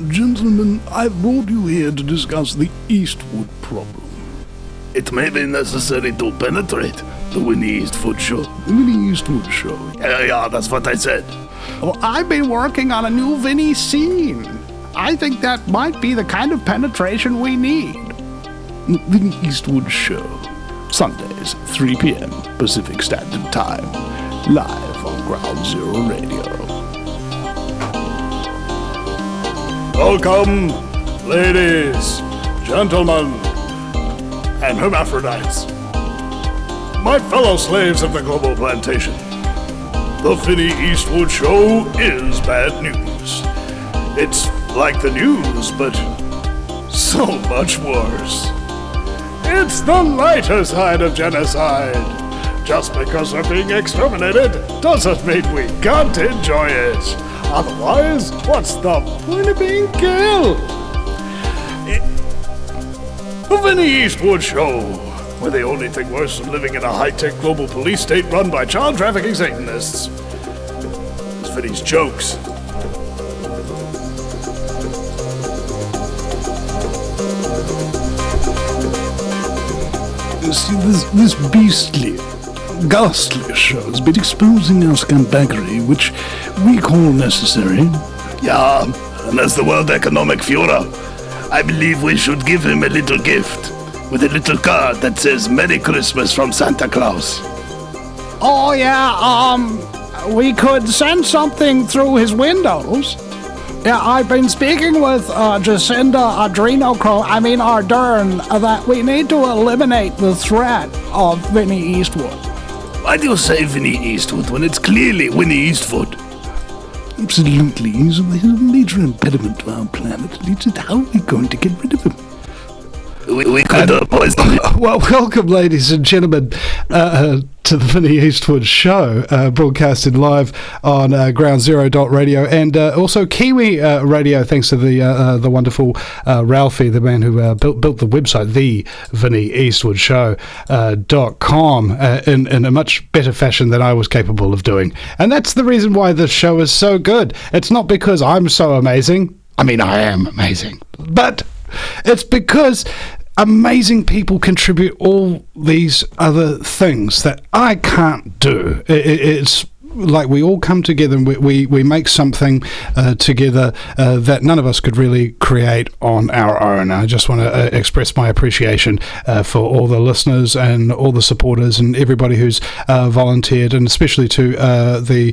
Gentlemen, I've brought you here to discuss the Eastwood problem. It may be necessary to penetrate the Vinny Eastwood show. The Vinny Eastwood show? Yeah, that's what I said. Well, I've been working on a new Vinny scene. I think that might be the kind of penetration we need. The Vinny Eastwood show. Sundays, 3 p.m. Pacific Standard Time. Live on Ground Zero Radio. Welcome, ladies, gentlemen, and hermaphrodites. My fellow slaves of the global plantation. The Vinny Eastwood show is bad news. It's like the news, but so much worse. It's the lighter side of genocide. Just because we're being exterminated doesn't mean we can't enjoy it. Otherwise, what's the point of being killed? The Vinny Eastwood show, where the only thing worse than living in a high-tech global police state run by child trafficking Satanists is Vinny's jokes. See, this beastly, ghastly show has been exposing our Scumbaggery, which we call necessary. Yeah, and as the World Economic Führer, I believe we should give him a little gift with a little card that says Merry Christmas from Santa Claus. Oh, yeah, we could send something through his windows. Yeah, I've been speaking with Jacinda Ardern that we need to eliminate the threat of Vinny Eastwood. Why do you say Vinny Eastwood when it's clearly Vinny Eastwood? Absolutely, he's a major impediment to our planet. How are we going to get rid of him? We could poison him. Well, welcome, ladies and gentlemen, to the Vinny Eastwood show, broadcasted live on groundzero.radio and also Kiwi Radio, thanks to the wonderful Ralphie, the man who built the website, the VinnyEastwoodShow.com, in a much better fashion than I was capable of doing. And that's the reason why this show is so good. It's not because I'm so amazing. I mean, I am amazing. But it's because amazing people contribute all these other things that I can't do. It's like we all come together and we make something together that none of us could really create on our own. I just want to express my appreciation for all the listeners and all the supporters and everybody who's volunteered, and especially to the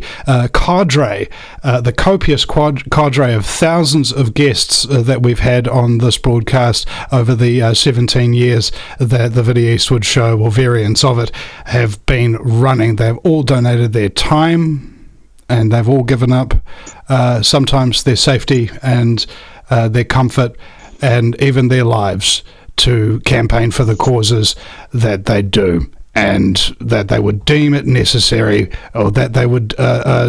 cadre, the copious cadre of thousands of guests that we've had on this broadcast over the 17 years that the Vinny Eastwood show, or variants of it, have been running. They've all donated their time, and they've all given up sometimes their safety and their comfort and even their lives to campaign for the causes that they do, and that they would deem it necessary, or that they would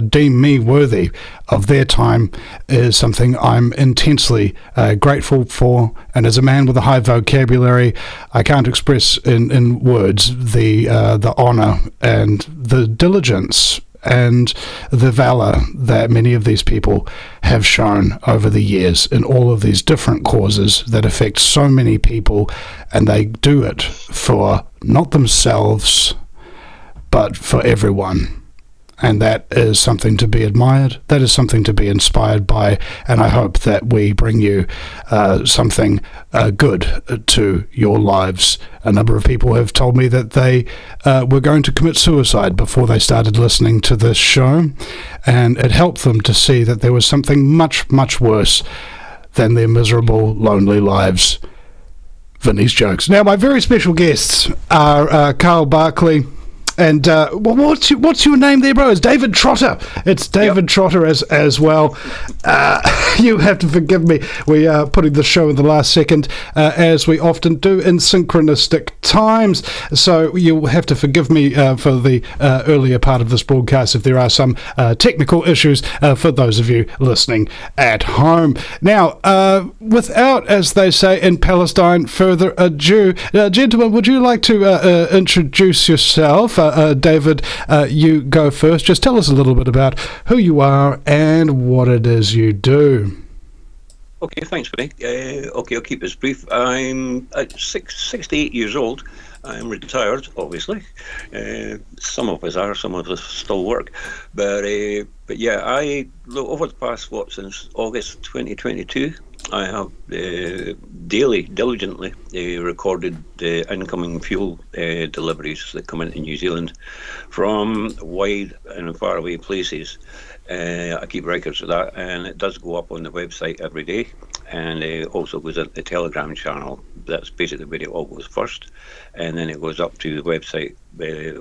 deem me worthy of their time, is something I'm intensely grateful for. And as a man with a high vocabulary, I can't express in words the honour and the diligence and the valor that many of these people have shown over the years in all of these different causes that affect so many people, and they do it for not themselves but for everyone. And that is something to be admired. That is something to be inspired by. And I hope that we bring you something good to your lives. A number of people have told me that they were going to commit suicide before they started listening to this show. And it helped them to see that there was something much, much worse than their miserable, lonely lives. Vinny's jokes. Now, my very special guests are Karl Barkley. And what's your name there, bro? It's David Trotter. It's David Trotter as well. You have to forgive me. We are putting the show in the last second, as we often do in synchronistic times. So you'll have to forgive me for the earlier part of this broadcast if there are some technical issues for those of you listening at home. Now, without, as they say in Palestine, further ado, gentlemen, would you like to introduce yourself? David, you go first. Just tell us a little bit about who you are and what it is you do. Okay, thanks, Vinny. Okay, I'll keep this brief. I'm 68 years old. I'm retired, obviously. Some of us are, some of us still work. But yeah, over the past, since August 2022, I have daily, diligently recorded the incoming fuel deliveries that come into New Zealand from wide and faraway places. I keep records of that, and it does go up on the website every day, and it also goes into the Telegram channel. That's basically where it all goes first, and then it goes up to the website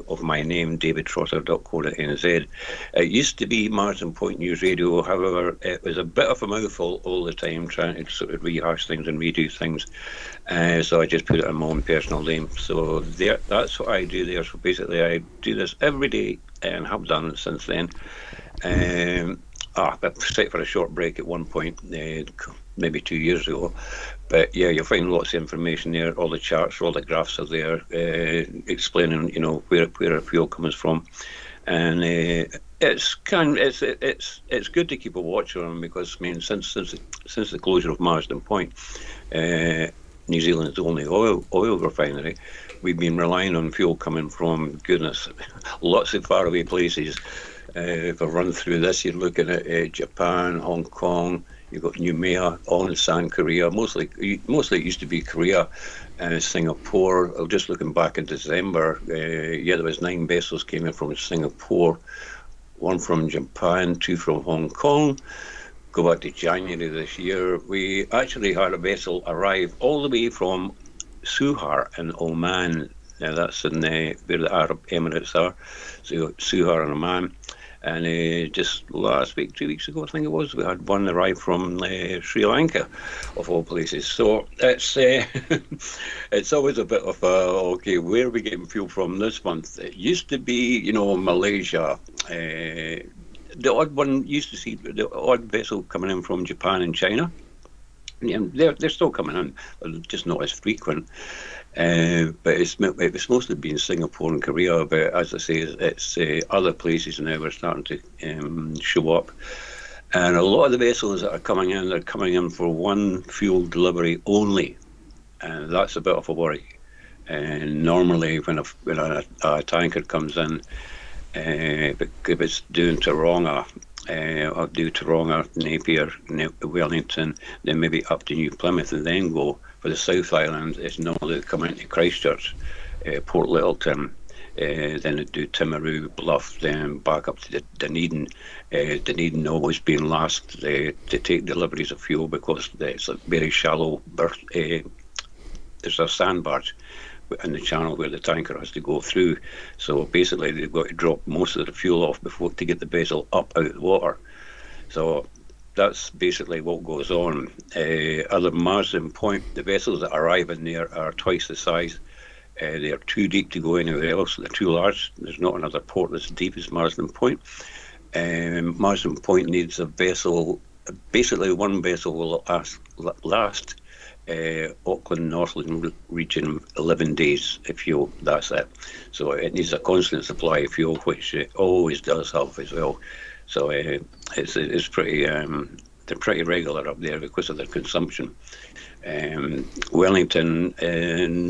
of my name, davidtrotter.co.nz. It used to be Marsden Point News Radio, however, it was a bit of a mouthful all the time, trying to sort of rehash things and redo things, so I just put it in my own personal name. So that's what I do there. So basically I do this every day, and have done since then. I set for a short break at one point, maybe 2 years ago. But yeah, you'll find lots of information there. All the charts, all the graphs are there, explaining, where our fuel comes from. And it's good to keep a watch on them, because I mean, since the closure of Marsden Point, New Zealand's only oil refinery, we've been relying on fuel coming from, goodness, lots of faraway places. If I run through this, you're looking at Japan, Hong Kong, you've got Noumea, Onsan, Korea. Mostly it used to be Korea, Singapore. I was just looking back in December. There was 9 vessels came in from Singapore, 1 from Japan, 2 from Hong Kong. Go back to January this year, we actually had a vessel arrive all the way from Suhar in Oman. Now that's in where the Arab Emirates are, so Suhar in Oman. And just last week, 2 weeks ago, I think it was, we had one arrive from Sri Lanka, of all places. So it's it's always a bit of okay, where are we getting fuel from this month? It used to be, Malaysia. The odd one used to see the odd vessel coming in from Japan and China. Yeah, they're still coming in, but just not as frequent. But it's mostly been Singapore and Korea. But as I say, it's other places now are starting to show up. And a lot of the vessels that are coming in, they're coming in for one fuel delivery only, and that's a bit of a worry. And normally, when a tanker comes in, if it's doing Taronga, or do Taronga, Napier, Wellington, then maybe up to New Plymouth, and then go for the South Island. It's normally come into Christchurch, Port Littleton, then they do Timaru, Bluff, then back up to Dunedin. Dunedin always being last to take deliveries of fuel, because it's a very shallow berth. There's a sand barge in the channel where the tanker has to go through. So basically they've got to drop most of the fuel off before to get the vessel up out of the water. So that's basically what goes on. Other Marsden Point, the vessels that arrive in there are twice the size. They're too deep to go anywhere else. They're too large. There's not another port that's deep as Marsden Point. Marsden Point needs a vessel. Basically, one vessel will last Auckland, Northland region 11 days of fuel. That's it. So it needs a constant supply of fuel, which it always does have as well. So it's pretty they're pretty regular up there because of their consumption. Wellington,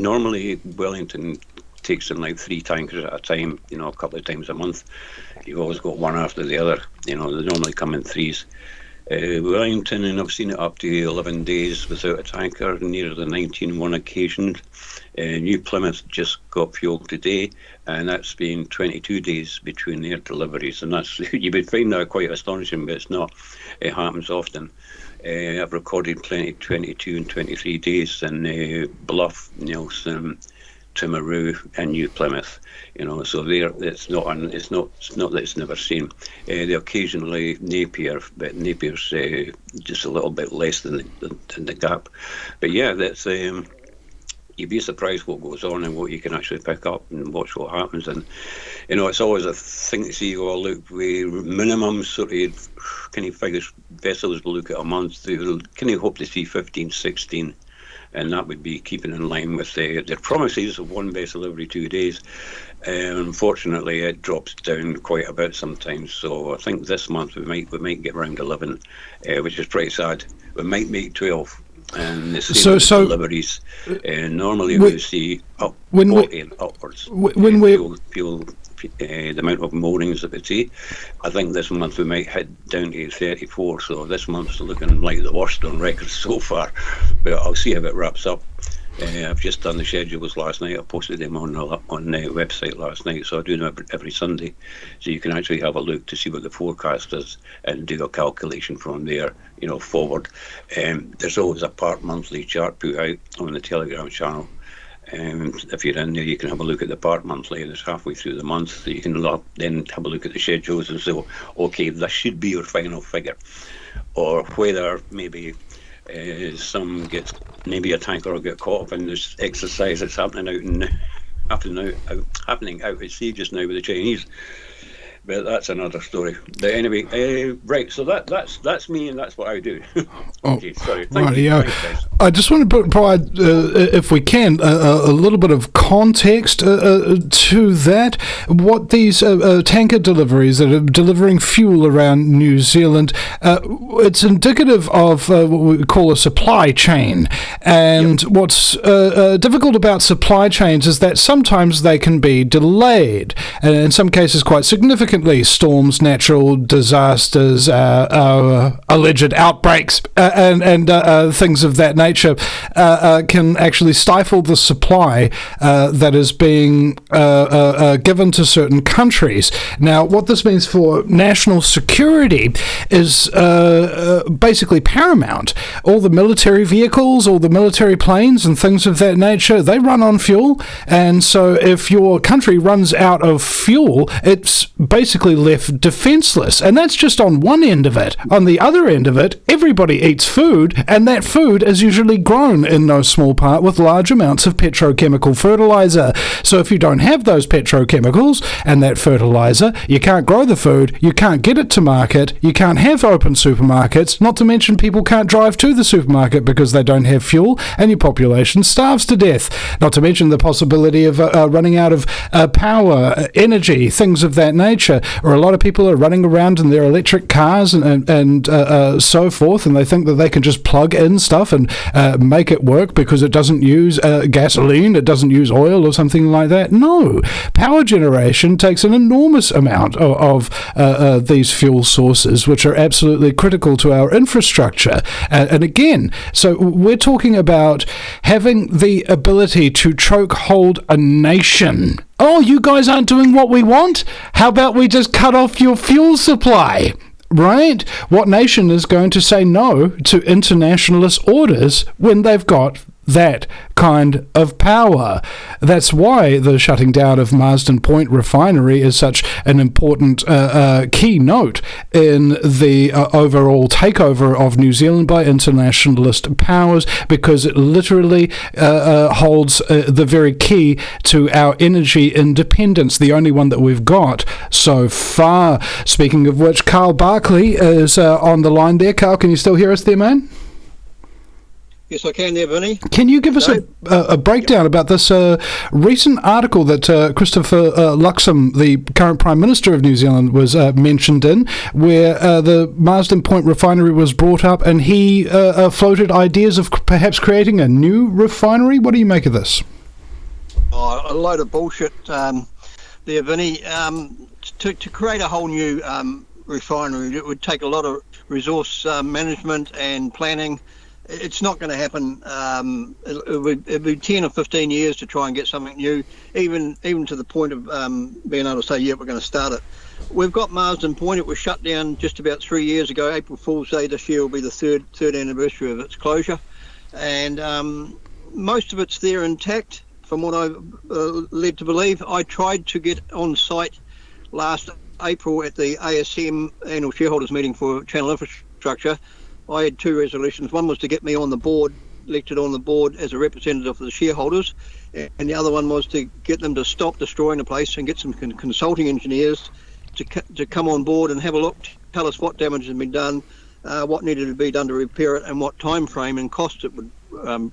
normally Wellington takes in like 3 tankers at a time, a couple of times a month. You've always got one after the other. They normally come in 3s. Wellington, and I've seen it up to 11 days without a tanker, near the 19 occasions. New Plymouth just got fuel today, and that's been 22 days between their deliveries, and that's you would find that quite astonishing, but it's not. It happens often. I've recorded plenty 22 and 23 days in Bluff, Nelson, Timaru, and New Plymouth. So there, it's not that it's never seen. They occasionally Napier, but Napier's just a little bit less than the gap. But yeah, that's you'd be surprised what goes on and what you can actually pick up and watch what happens. And it's always a thing to see. Oh, look, we minimum sort of kind of figures vessels will look at a month. They can hope to see 15, 16 and that would be keeping in line with their promises of one vessel every 2 days. Unfortunately, it drops down quite a bit sometimes. So I think this month we might get around 11, which is pretty sad. We might make 12. And the same with deliveries. Normally we see up 40 and upwards. When fuel, the amount of moorings that we see. I think this month we might head down to 34. So this month's looking like the worst on record so far. But I'll see how it wraps up. I've just done the schedules last night. I posted them on the website last night, so I do them every Sunday, so you can actually have a look to see what the forecast is and do a calculation from there, forward. There's always a part monthly chart put out on the Telegram channel. If you're in there, you can have a look at the part monthly, and it's halfway through the month, so you can then have a look at the schedules and say, okay, this should be your final figure, or whether maybe maybe a tanker will get caught up in this exercise that's happening out at sea just now with the Chinese. But that's another story. But anyway, right. So that's me, and that's what I do. Okay, sorry. Thank you. Thanks, I just want to provide, if we can, a little bit of context to that. What these tanker deliveries that are delivering fuel around New Zealand, it's indicative of what we call a supply chain. And what's difficult about supply chains is that sometimes they can be delayed, and in some cases quite significantly. Storms, natural disasters, alleged outbreaks, and things of that nature can actually stifle the supply that is being given to certain countries. Now, what this means for national security is basically paramount. All the military vehicles, all the military planes and things of that nature, they run on fuel, and so if your country runs out of fuel, it's basically left defenseless, and that's just on one end of it. On the other end of it, everybody eats food, and that food is usually grown in no small part with large amounts of petrochemical fertilizer. So if you don't have those petrochemicals and that fertilizer, you can't grow the food, you can't get it to market, you can't have open supermarkets, not to mention people can't drive to the supermarket because they don't have fuel, and your population starves to death. Not to mention the possibility of running out of power, energy, things of that nature. Or a lot of people are running around in their electric cars and so forth, and they think that they can just plug in stuff and make it work because it doesn't use gasoline, it doesn't use oil or something like that. No, power generation takes an enormous amount of these fuel sources, which are absolutely critical to our infrastructure. And again, so we're talking about having the ability to chokehold a nation. Oh, you guys aren't doing what we want? How about we just cut off your fuel supply? Right? What nation is going to say no to internationalist orders when they've got that kind of power? That's why the shutting down of Marsden Point Refinery is such an important keynote in the overall takeover of New Zealand by internationalist powers, because it literally holds the very key to our energy independence, the only one that we've got so far. Speaking of which, Karl Barkley is on the line there. Karl, can you still hear us there, man? Yes, I can there, Vinny. Can you give us a breakdown about this recent article that Christopher Luxon, the current Prime Minister of New Zealand, was mentioned in, where the Marsden Point Refinery was brought up, and he floated ideas of perhaps creating a new refinery? What do you make of this? Oh, a load of bullshit there, Vinny. To create a whole new refinery, it would take a lot of resource management and planning. It's not going to happen. It'd be 10 or 15 years to try and get something new, even to the point of being able to say, yeah, we're going to start it. We've got Marsden Point. It was shut down just about 3 years ago. April Fool's Day this year will be the third anniversary of its closure. And most of it's there intact, from what I've led to believe. I tried to get on site last April at the ASM annual shareholders meeting for Channel Infrastructure. I had two resolutions. One was to get me on the board, elected on the board as a representative of the shareholders, and the other one was to get them to stop destroying the place and get some consulting engineers to come on board and have a look, tell us what damage had been done, what needed to be done to repair it, and what time frame and cost it would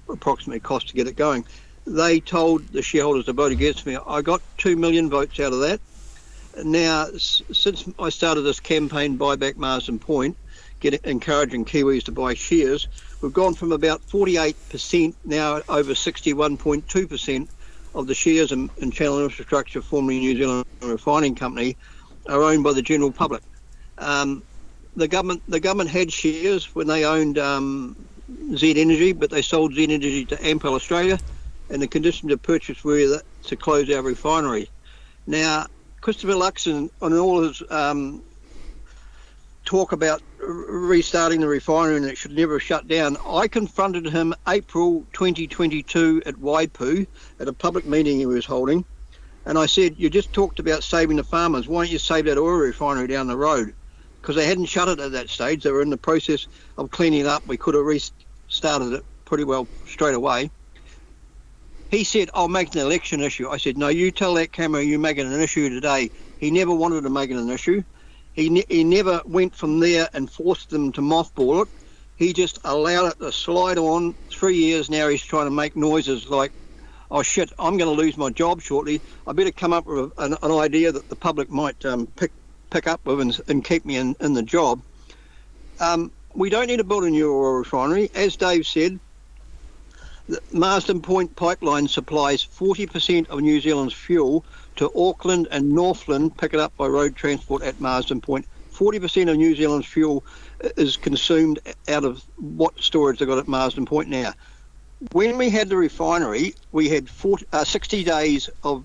approximately cost to get it going. They told the shareholders to vote against me. I got 2 million votes out of that. Now, since I started this campaign, Buy Back Marsden Point, encouraging Kiwis to buy shares, we've gone from about 48% now over 61.2% of the shares in Channel Infrastructure, formerly New Zealand Refining Company, are owned by the general public. The government had shares when they owned Z Energy, but they sold Z Energy to Ampel Australia, and the conditions of purchase were to close our refinery. Now, Christopher Luxon, on all his talk about restarting the refinery and it should never have shut down, I confronted him April 2022 at Waipu at a public meeting he was holding, and I said, you just talked about saving the farmers, why don't you save that oil refinery down the road? Because they hadn't shut it at that stage. They were in the process of cleaning it up. We could have restarted it pretty well straight away. He said, I'll make an election issue. I said, no, you tell that camera you make it an issue today. He never wanted to make it an issue. He never went from there and forced them to mothball it. He just allowed it to slide on. 3 years now he's trying to make noises like, oh shit, I'm going to lose my job shortly. I better come up with an idea that the public might pick up with and keep me in the job. We don't need to build a new oil refinery. As Dave said, the Marsden Point pipeline supplies 40% of New Zealand's fuel to Auckland and Northland, pick it up by road transport at Marsden Point. 40% of New Zealand's fuel is consumed out of what storage they've got at Marsden Point now. When we had the refinery, we had 60 days of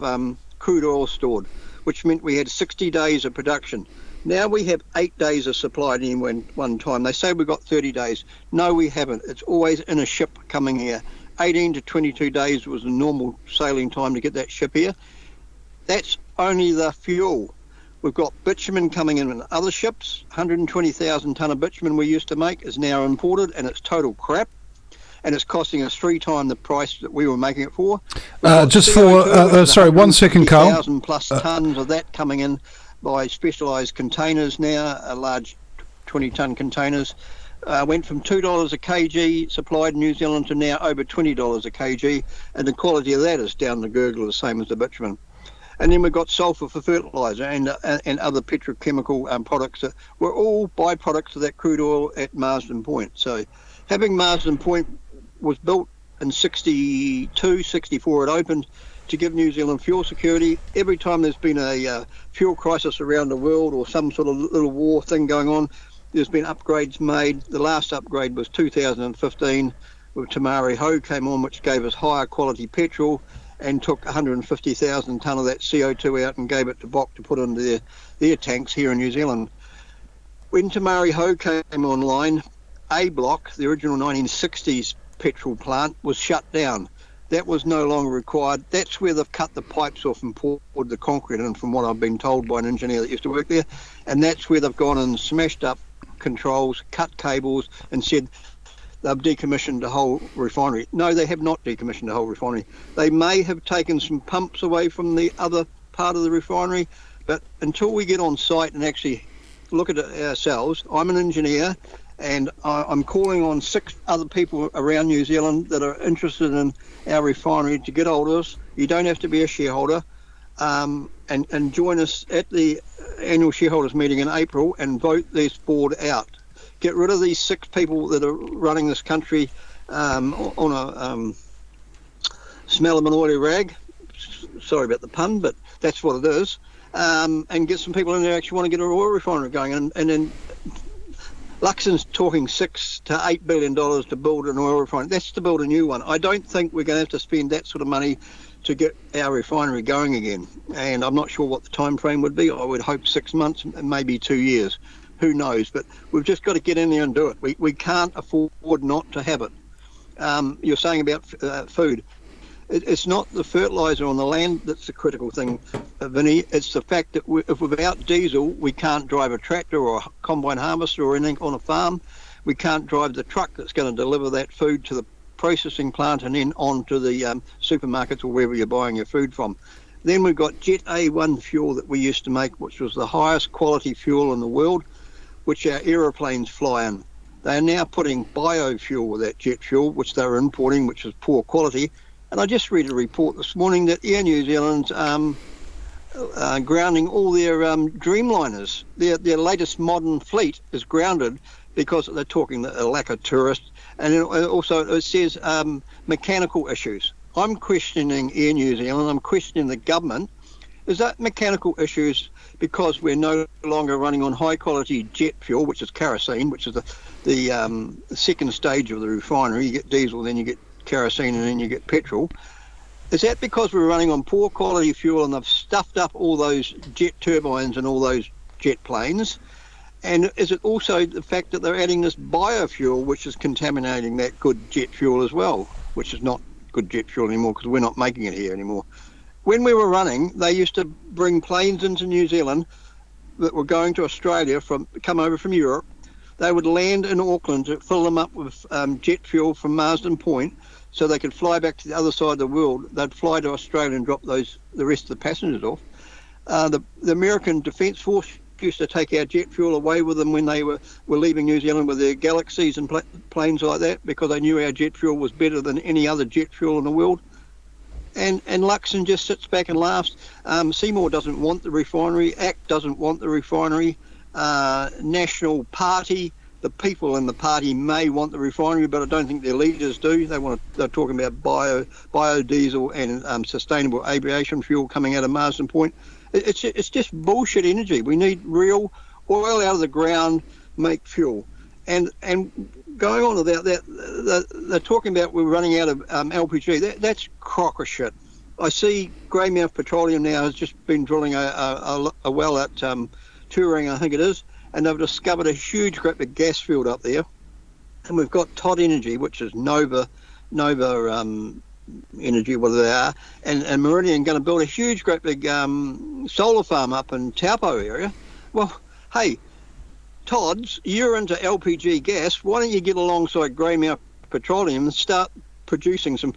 crude oil stored, which meant we had 60 days of production. Now we have 8 days of supply at any one time. They say we've got 30 days. No, we haven't. It's always in a ship coming here. 18 to 22 days was the normal sailing time to get that ship here. That's only the fuel. We've got bitumen coming in other ships. 120,000 tonne of bitumen we used to make is now imported, and it's total crap. And it's costing us 3 times the price that we were making it for. Just for, sorry, 1 second, Carl. 1,000 plus tonnes of that coming in by specialised containers now, large 20-tonne containers. Went from $2 a kg supplied in New Zealand to now over $20 a kg, and the quality of that is down the gurgle, the same as the bitumen. And then we've got sulphur for fertiliser and other petrochemical products that were all byproducts of that crude oil at Marsden Point. So having Marsden Point was built in 62, 64 it opened to give New Zealand fuel security. Every time there's been a fuel crisis around the world or some sort of little war thing going on, there's been upgrades made. The last upgrade was 2015 with Tamari Ho came on, which gave us higher quality petrol and took 150,000 tonne of that CO2 out and gave it to Bok to put into their tanks here in New Zealand. When Tamari Ho came online, A Block, the original 1960s petrol plant, was shut down. That was no longer required. That's where they've cut the pipes off and poured the concrete in, from what I've been told by an engineer that used to work there. And that's where they've gone and smashed up controls, cut cables, and said they've decommissioned the whole refinery. No, they have not decommissioned the whole refinery. They may have taken some pumps away from the other part of the refinery, but until we get on site and actually look at it ourselves, I'm an engineer, and I'm calling on 6 other people around New Zealand that are interested in our refinery to get hold of us. You don't have to be a shareholder, and join us at the annual shareholders meeting in April and vote this board out. Get rid of these 6 people that are running this country on a smell of an oily rag. Sorry about the pun, but that's what it is. And get some people in there who actually want to get an oil refinery going. And then Luxon's talking $6 to $8 billion to build an oil refinery. That's to build a new one. I don't think we're going to have to spend that sort of money to get our refinery going again. And I'm not sure what the time frame would be. I would hope 6 months, maybe 2 years. Who knows? But we've just got to get in there and do it. We can't afford not to have it. You're saying about food. It's not the fertiliser on the land that's the critical thing, Vinny. It's the fact that if without diesel, we can't drive a tractor or a combine harvester or anything on a farm. We can't drive the truck that's going to deliver that food to the processing plant and then on to the supermarkets or wherever you're buying your food from. Then we've got Jet A1 fuel that we used to make, which was the highest quality fuel in the world, which our aeroplanes fly in. They are now putting biofuel with that jet fuel, which they were importing, which is poor quality. And I just read a report this morning that Air New Zealand's grounding all their Dreamliners. Their latest modern fleet is grounded because they're talking a lack of tourists. And also it says mechanical issues. I'm questioning Air New Zealand. I'm questioning the government. Is that mechanical issues because we're no longer running on high-quality jet fuel, which is kerosene, which is the second stage of the refinery? You get diesel, then you get kerosene, and then you get petrol. Is that because we're running on poor quality fuel and they've stuffed up all those jet turbines and all those jet planes? And is it also the fact that they're adding this biofuel, which is contaminating that good jet fuel as well, which is not good jet fuel anymore because we're not making it here anymore? When we were running, they used to bring planes into New Zealand that were going to Australia come over from Europe. They would land in Auckland to fill them up with jet fuel from Marsden Point so they could fly back to the other side of the world. They'd fly to Australia and drop the rest of the passengers off. The American Defence Force used to take our jet fuel away with them when they were leaving New Zealand with their Galaxies and planes like that, because they knew our jet fuel was better than any other jet fuel in the world. And Luxon just sits back and laughs. Seymour doesn't want the refinery. ACT doesn't want the refinery. National Party, the people in the party may want the refinery, but I don't think their leaders do. They're talking about biodiesel and sustainable aviation fuel coming out of Marsden Point. It's just bullshit energy. We need real oil out of the ground, make fuel. And going on about that, they're talking about we're running out of LPG. That's crocker shit. I see Greymouth Petroleum now has just been drilling a well at Turing, I think it is, and they've discovered a huge great big gas field up there. And we've got Todd Energy, which is Nova Energy, whatever they are, and Meridian going to build a huge great big solar farm up in Taupo area. Well, hey, Todd's, you're into LPG gas. Why don't you get alongside Greymouth Petroleum and start producing some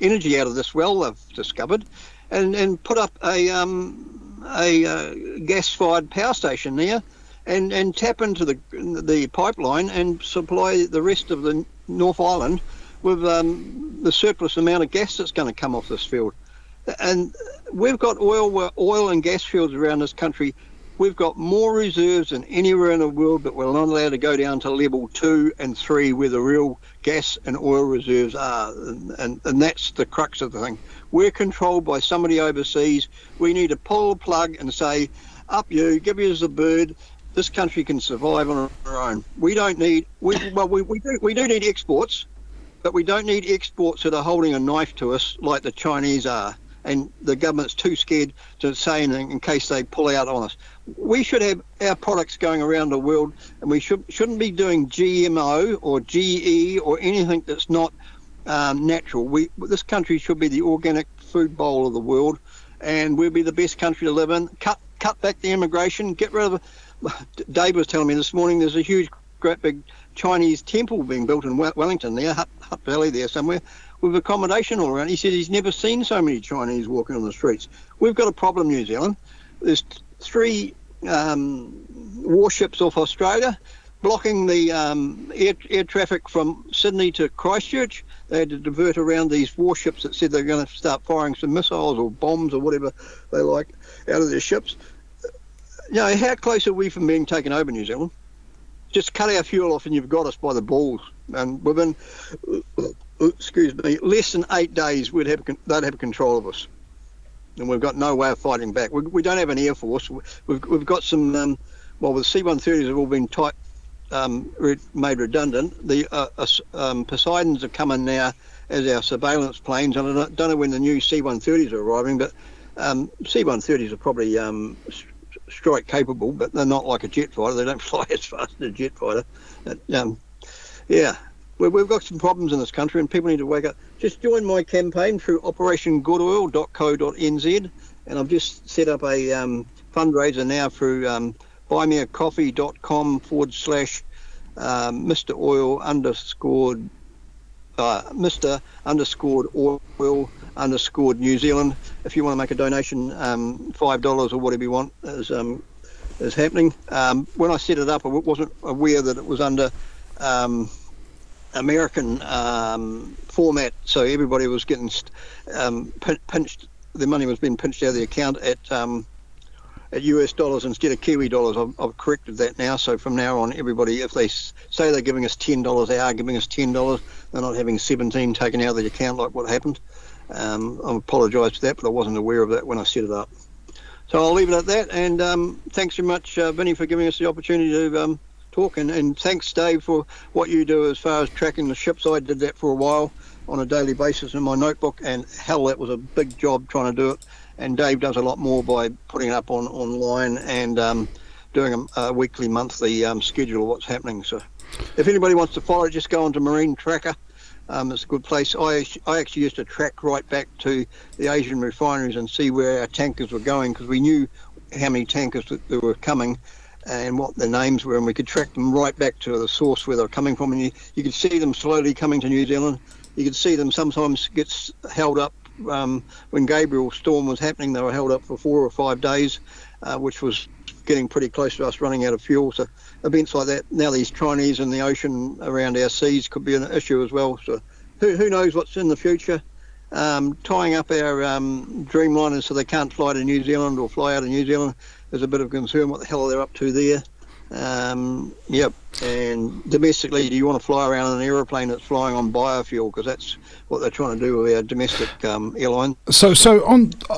energy out of this well they've discovered, and put up a gas-fired power station there, and tap into the pipeline and supply the rest of the North Island with the surplus amount of gas that's going to come off this field. And we've got oil and gas fields around this country. We've got more reserves than anywhere in the world, but we're not allowed to go down to level 2 and 3 where the real gas and oil reserves are. And that's the crux of the thing. We're controlled by somebody overseas. We need to pull the plug and say, up you, give us a bird. This country can survive on our own. We don't need, we do need exports, but we don't need exports that are holding a knife to us like the Chinese are. And the government's too scared to say anything in case they pull out on us. We should have our products going around the world, and we shouldn't be doing GMO or GE or anything that's not natural. This country should be the organic food bowl of the world, and we'll be the best country to live in. Cut back the immigration, get rid of. Dave was telling me this morning there's a huge, great big Chinese temple being built in Wellington there, Hutt Valley there somewhere, with accommodation all around. He said he's never seen so many Chinese walking on the streets. We've got a problem, New Zealand. There's 3 warships off Australia blocking the air traffic from Sydney to Christchurch. They had to divert around these warships that said they're going to start firing some missiles or bombs or whatever they like out of their ships. You know, how close are we from being taken over, New Zealand? Just cut our fuel off and you've got us by the balls. And within, less than 8 days, they'd have control of us. And we've got no way of fighting back. We don't have an air force. We've got some, the C-130s have all been made redundant. The Poseidons are coming now as our surveillance planes. And I don't know when the new C-130s are arriving, but C-130s are probably strike capable, but they're not like a jet fighter. They don't fly as fast as a jet fighter. We've got some problems in this country, and people need to wake up. Just join my campaign through operationgoodoil.co.nz, and I've just set up a fundraiser now through Mr._oil_New Zealand. If you want to make a donation, $5 or whatever you want is happening. When I set it up, I wasn't aware that it was under American format, so everybody was getting pinched. The money was being pinched out of the account at US dollars instead of Kiwi dollars. I've corrected that now, so from now on, everybody, if they say they're giving us $10, they are giving us $10. They're not having 17 taken out of the account like what happened. I apologise for that, but I wasn't aware of that when I set it up. So I'll leave it at that, and thanks very much, Vinny, for giving us the opportunity to talk, and thanks, Dave, for what you do as far as tracking the ships. I did that for a while on a daily basis in my notebook, and hell, that was a big job trying to do it. And Dave does a lot more by putting it up online and doing a weekly, monthly schedule of what's happening. So if anybody wants to follow, just go onto Marine Tracker. It's a good place. I actually used to track right back to the Asian refineries and see where our tankers were going, because we knew how many tankers that were coming and what their names were, and we could track them right back to the source where they're coming from. And you could see them slowly coming to New Zealand. You could see them sometimes get held up. When Gabriel storm was happening, they were held up for 4 or 5 days, which was getting pretty close to us running out of fuel. So events like that, now these Chinese in the ocean around our seas could be an issue as well. So who knows what's in the future. Tying up our Dreamliners so they can't fly to New Zealand or fly out of New Zealand is a bit of concern. What the hell are they up to there? Yep. And domestically, do you want to fly around in an aeroplane that's flying on biofuel? Because that's what they're trying to do with our domestic airline. So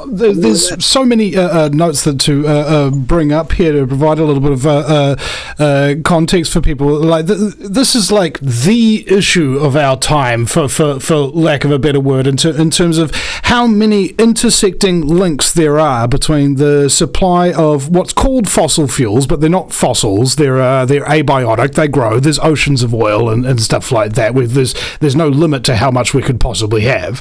there's so many notes that to bring up here to provide a little bit of context for people. Like this is like the issue of our time, for lack of a better word, in terms of how many intersecting links there are between the supply of what's called fossil fuels, but they're not fossils. They're abiotic. They grow. There's oceans of oil and stuff like that. There's no limit to how much we could possibly have.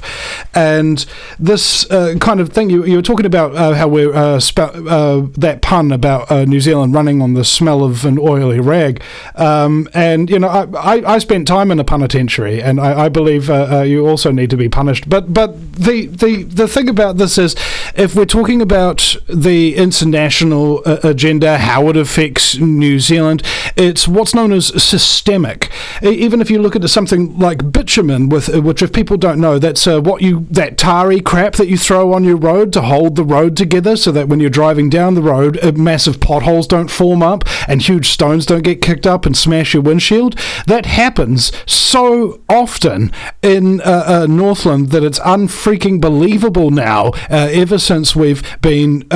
And this kind of thing, you were talking about how we're that pun about New Zealand running on the smell of an oily rag. And, you know, I spent time in a penitentiary, and I believe you also need to be punished. But the thing about this is, if we're talking about the international agenda, how it affects New Zealand, it's what's known as systemic. Even if you look at something like bitumen, which if people don't know, that's that tarry crap that you throw on your road to hold the road together, so that when you're driving down the road, massive potholes don't form up and huge stones don't get kicked up and smash your windshield. That happens so often in Northland that it's unfreaking believable now, ever since we've been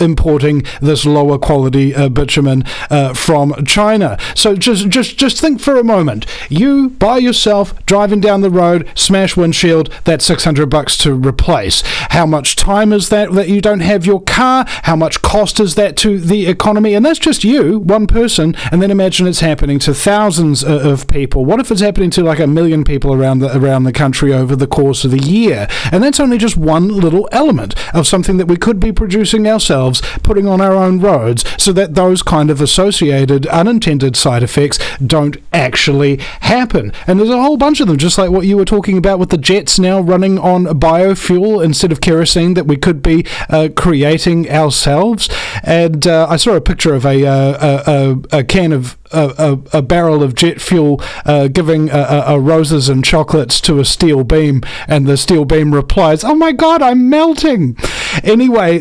importing this lower quality bitumen from China. So just think for a moment. You by yourself driving down the road, smash windshield, that's $600 to replace. How much time is that you don't have your car? How much cost is that to the economy? And that's just you, one person, and then imagine it's happening to thousands of people. What if it's happening to like 1 million people around the country over the course of the year? And that's only just one little element of something that we could be producing ourselves, putting on our own roads, so that those kind of associated unintended side effects don't actually happen. And there's a whole bunch of them, just like what you were talking about with the jets now running on biofuel instead of kerosene that we could be creating ourselves. And I saw a picture of a can of a barrel of jet fuel giving roses and chocolates to a steel beam, and the steel beam replies, "Oh my God, I'm melting." Anyway,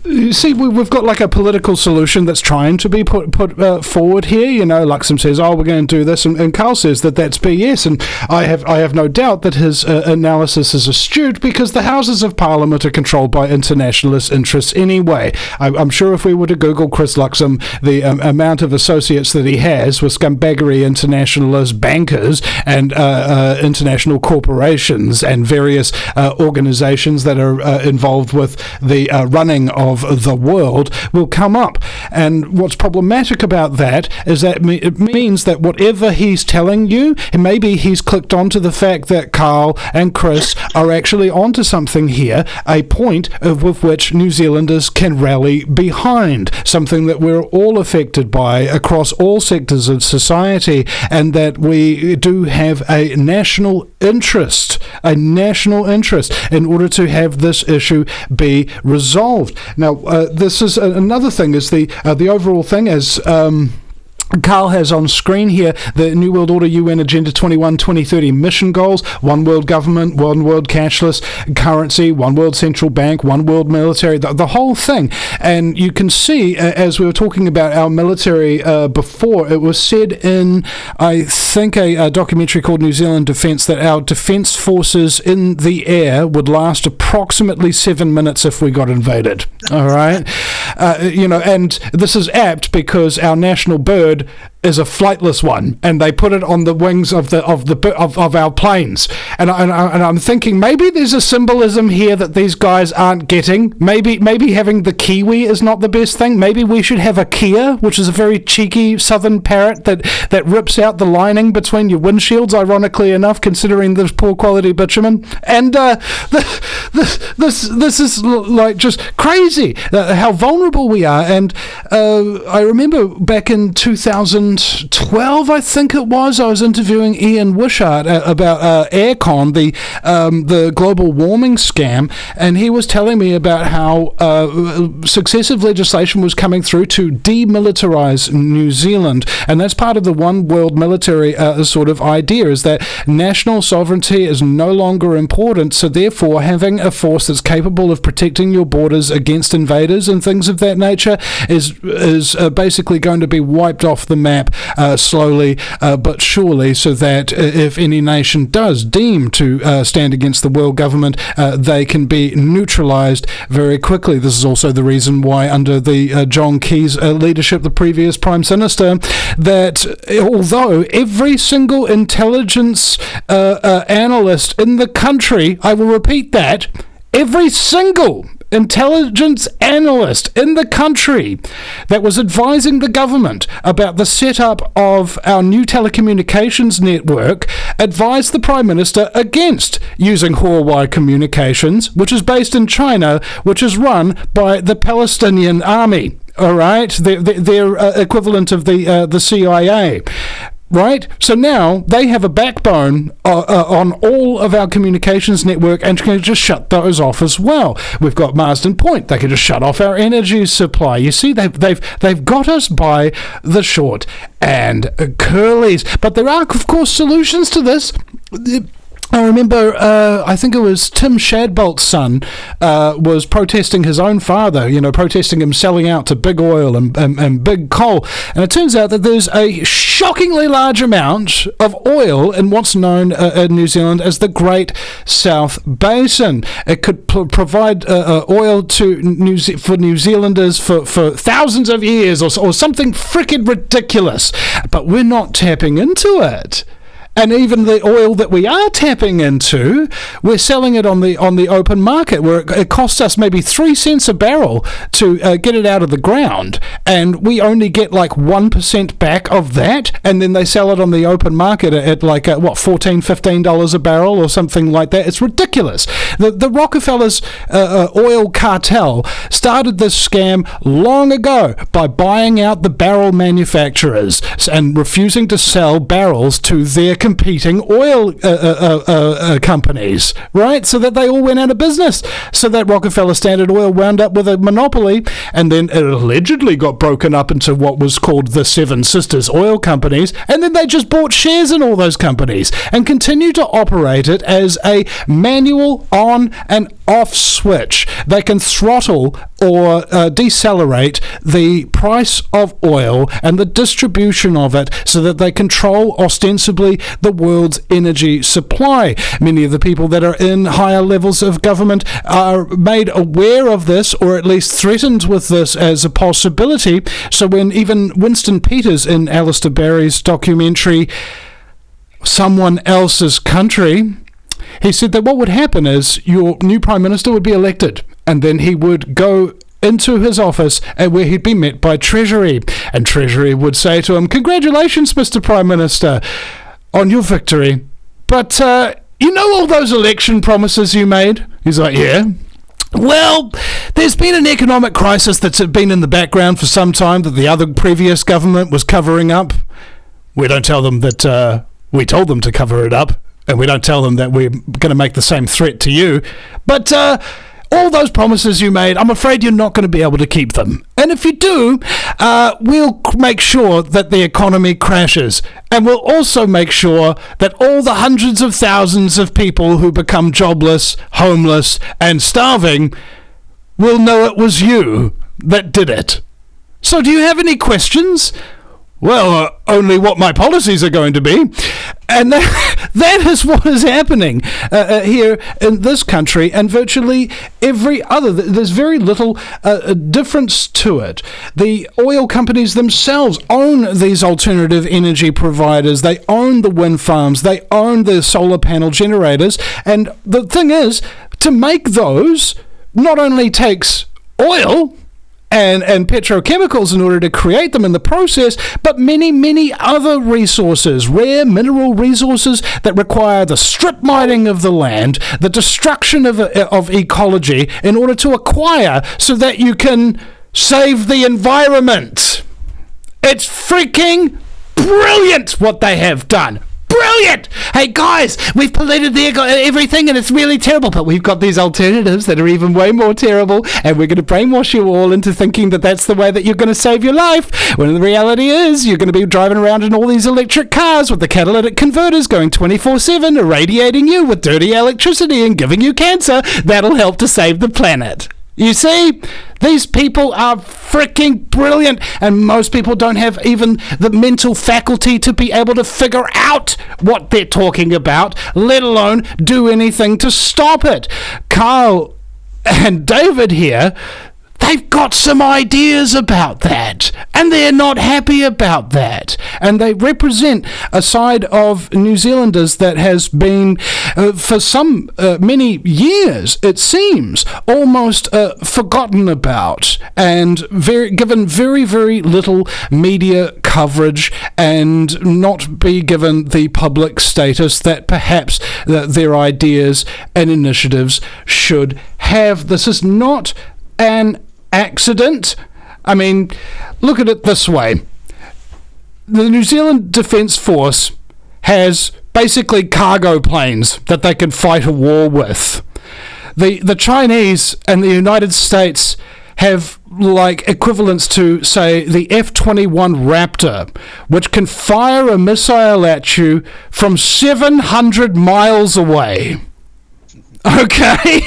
you see, we've got like a political solution that's trying to be put forward here. You know, Luxem says, "Oh, we're going to do this," and Karl says that that's BS. And I have no doubt that his analysis is astute, because the Houses of Parliament are controlled by internationalist interests anyway. I'm sure if we were to Google Chris Luxem, the amount of associates that he has with Scumbaggery internationalist bankers and international corporations and various organizations that are involved with the running of the world will come up. And what's problematic about that is that it means that whatever he's telling you, maybe he's clicked onto the fact that Karl and Chris are actually onto something here, a point with which New Zealanders can rally behind, something that we're all affected by across all sectors of society, and that we do have a national interest in order to have this issue be resolved. Now, this is another thing, is the overall thing, as Karl has on screen here the New World Order UN Agenda 21-2030 mission goals: one world government, one world cashless currency, one world central bank, one world military, the whole thing. And you can see, as we were talking about our military before, it was said in, I think, a documentary called New Zealand Defence, that our defence forces in the air would last approximately 7 minutes if we got invaded. All right? And this is apt because our national bird is a flightless one, and they put it on the wings of our planes. And I'm thinking maybe there's a symbolism here that these guys aren't getting. Maybe having the kiwi is not the best thing. Maybe we should have a kia, which is a very cheeky southern parrot that rips out the lining between your windshields, ironically enough, considering the poor quality bitumen. And this is like just crazy how vulnerable we are. And I remember back in 2012, I think it was, I was interviewing Ian Wishart about Aircon, the global warming scam, and he was telling me about how successive legislation was coming through to demilitarize New Zealand, and that's part of the one world military sort of idea, is that national sovereignty is no longer important, so therefore having a force that's capable of protecting your borders against invaders and things of that nature is basically going to be wiped off the map slowly but surely, so that if any nation does deem to stand against the world government, they can be neutralized very quickly. This is also the reason why under the John Key's leadership, the previous Prime Minister, that although every single intelligence analyst in the country, I will repeat that, every single intelligence analyst in the country that was advising the government about the setup of our new telecommunications network advised the Prime Minister against using Huawei Communications, which is based in China, which is run by the Palestinian Army. All right, their equivalent of the CIA. Right? So now they have a backbone on all of our communications network and can just shut those off as well. We've got Marsden Point. They can just shut off our energy supply. You see, they've got us by the short and curlies. But there are, of course, solutions to this. I remember, I think it was Tim Shadbolt's son was protesting his own father, protesting him selling out to big oil and big coal. And it turns out that there's a shockingly large amount of oil in what's known in New Zealand as the Great South Basin. It could provide oil to for New Zealanders for thousands of years or something frickin' ridiculous. But we're not tapping into it. And even the oil that we are tapping into, we're selling it on the open market, where it costs us maybe 3 cents a barrel to get it out of the ground, and we only get like 1% back of that, and then they sell it on the open market at like $14-15 a barrel or something like that. It's ridiculous. The Rockefellers oil cartel started this scam long ago by buying out the barrel manufacturers and refusing to sell barrels to their competing oil companies, right? So that they all went out of business. So that Rockefeller Standard Oil wound up with a monopoly, and then it allegedly got broken up into what was called the Seven Sisters oil companies, and then they just bought shares in all those companies and continue to operate it as a manual on and off switch. They can throttle or decelerate the price of oil and the distribution of it so that they control ostensibly the world's energy supply. Many of the people that are in higher levels of government are made aware of this, or at least threatened with this as a possibility. So when even Winston Peters in Alistair Barry's documentary Someone Else's Country, he said that what would happen is your new Prime Minister would be elected, and then he would go into his office where he'd be met by Treasury, and Treasury would say to him, "Congratulations, Mr. Prime Minister, on your victory. But you know all those election promises you made?" He's like, "Yeah." "Well, there's been an economic crisis that's been in the background for some time that the other previous government was covering up. We don't tell them that we told them to cover it up, and we don't tell them that we're going to make the same threat to you. But All those promises you made, I'm afraid you're not going to be able to keep them. And if you do, we'll make sure that the economy crashes. And we'll also make sure that all the hundreds of thousands of people who become jobless, homeless, and starving will know it was you that did it. So do you have any questions? Well, only what my policies are going to be. And that is what is happening here in this country and virtually every other. There's very little difference to it. The oil companies themselves own these alternative energy providers. They own the wind farms. They own the solar panel generators. And the thing is, to make those not only takes oil and petrochemicals in order to create them in the process, but many, many other resources, rare mineral resources that require the strip mining of the land, the destruction of ecology in order to acquire so that you can save the environment. It's freaking brilliant what they have done. Brilliant! Hey guys, we've polluted everything and it's really terrible, but we've got these alternatives that are even way more terrible, and we're going to brainwash you all into thinking that that's the way that you're going to save your life, when the reality is you're going to be driving around in all these electric cars with the catalytic converters going 24/7, irradiating you with dirty electricity and giving you cancer. That'll help to save the planet. You see, these people are freaking brilliant, and most people don't have even the mental faculty to be able to figure out what they're talking about, let alone do anything to stop it. Karl and David here, they've got some ideas about that, and they're not happy about that. And they represent a side of New Zealanders that has been, for some many years, it seems, almost forgotten about, and given very, very little media coverage, and not be given the public status that perhaps their ideas and initiatives should have. This is not an accident. I mean, look at it this way. The New Zealand Defence Force has basically cargo planes that they can fight a war with. The Chinese and the United States have like equivalents to, say, the F-21 Raptor, which can fire a missile at you from 700 miles away. Okay?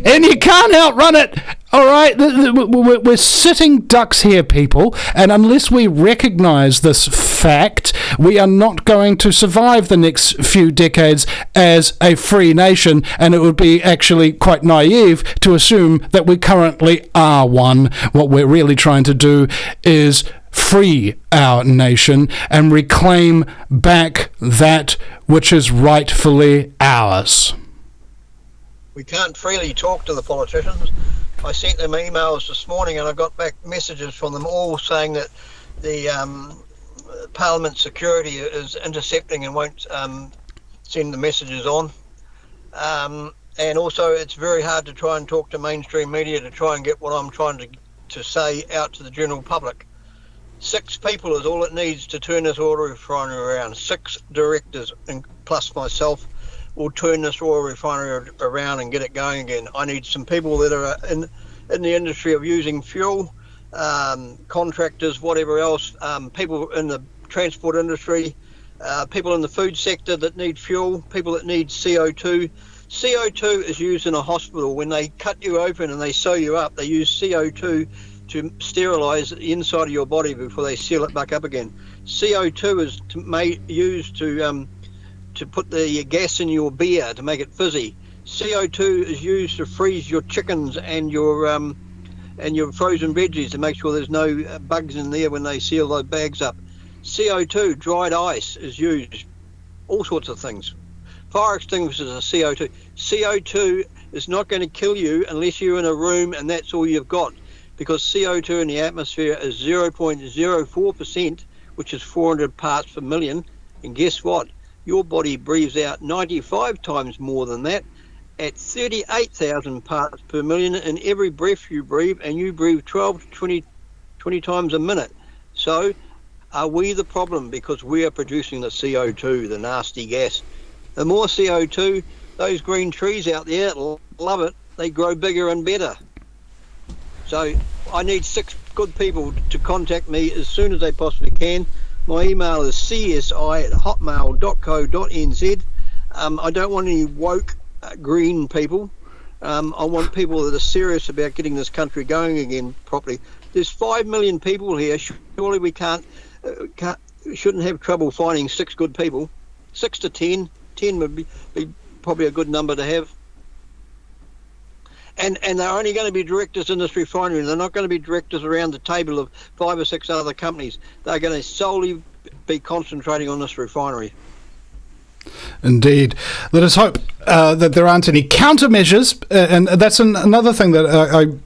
And you can't outrun it. All right, we're sitting ducks here, people, and unless we recognize this fact, we are not going to survive the next few decades as a free nation, and it would be actually quite naive to assume that we currently are one. What we're really trying to do is free our nation and reclaim back that which is rightfully ours. We can't freely talk to the politicians. I sent them emails this morning and I got back messages from them all saying that the Parliament security is intercepting and won't send the messages on. And also it's very hard to try and talk to mainstream media to try and get what I'm trying to say out to the general public. 6 people is all it needs to turn this oil refinery around. 6 directors, and plus myself, will turn this oil refinery around and get it going again. I need some people that are in the industry of using fuel, contractors, whatever else, people in the transport industry, people in the food sector that need fuel, people that need CO2. CO2 is used in a hospital. When they cut you open and they sew you up, they use CO2 to sterilize the inside of your body before they seal it back up again. CO2 is used to put the gas in your beer to make it fizzy. CO2 is used to freeze your chickens and your frozen veggies to make sure there's no bugs in there when they seal those bags up. CO2, dried ice, is used. All sorts of things. Fire extinguishers are CO2. CO2 is not going to kill you unless you're in a room and that's all you've got, because CO2 in the atmosphere is 0.04%, which is 400 parts per million. And guess what? Your body breathes out 95 times more than that at 38,000 parts per million in every breath you breathe, and you breathe 12 to 20 times a minute. So are we the problem because we are producing the CO2, the nasty gas? The more CO2, those green trees out there love it, they grow bigger and better. So I need 6 good people to contact me as soon as they possibly can. My email is csi@hotmail.co.nz. I don't want any woke green people. I want people that are serious about getting this country going again properly. There's 5 million people here. Surely we shouldn't have trouble finding 6 good people. 6 to 10. 10 would be probably a good number to have. And they're only going to be directors in this refinery. They're not going to be directors around the table of 5 or 6 other companies. They're going to solely be concentrating on this refinery. Indeed. Let us hope that there aren't any countermeasures, and that's another thing that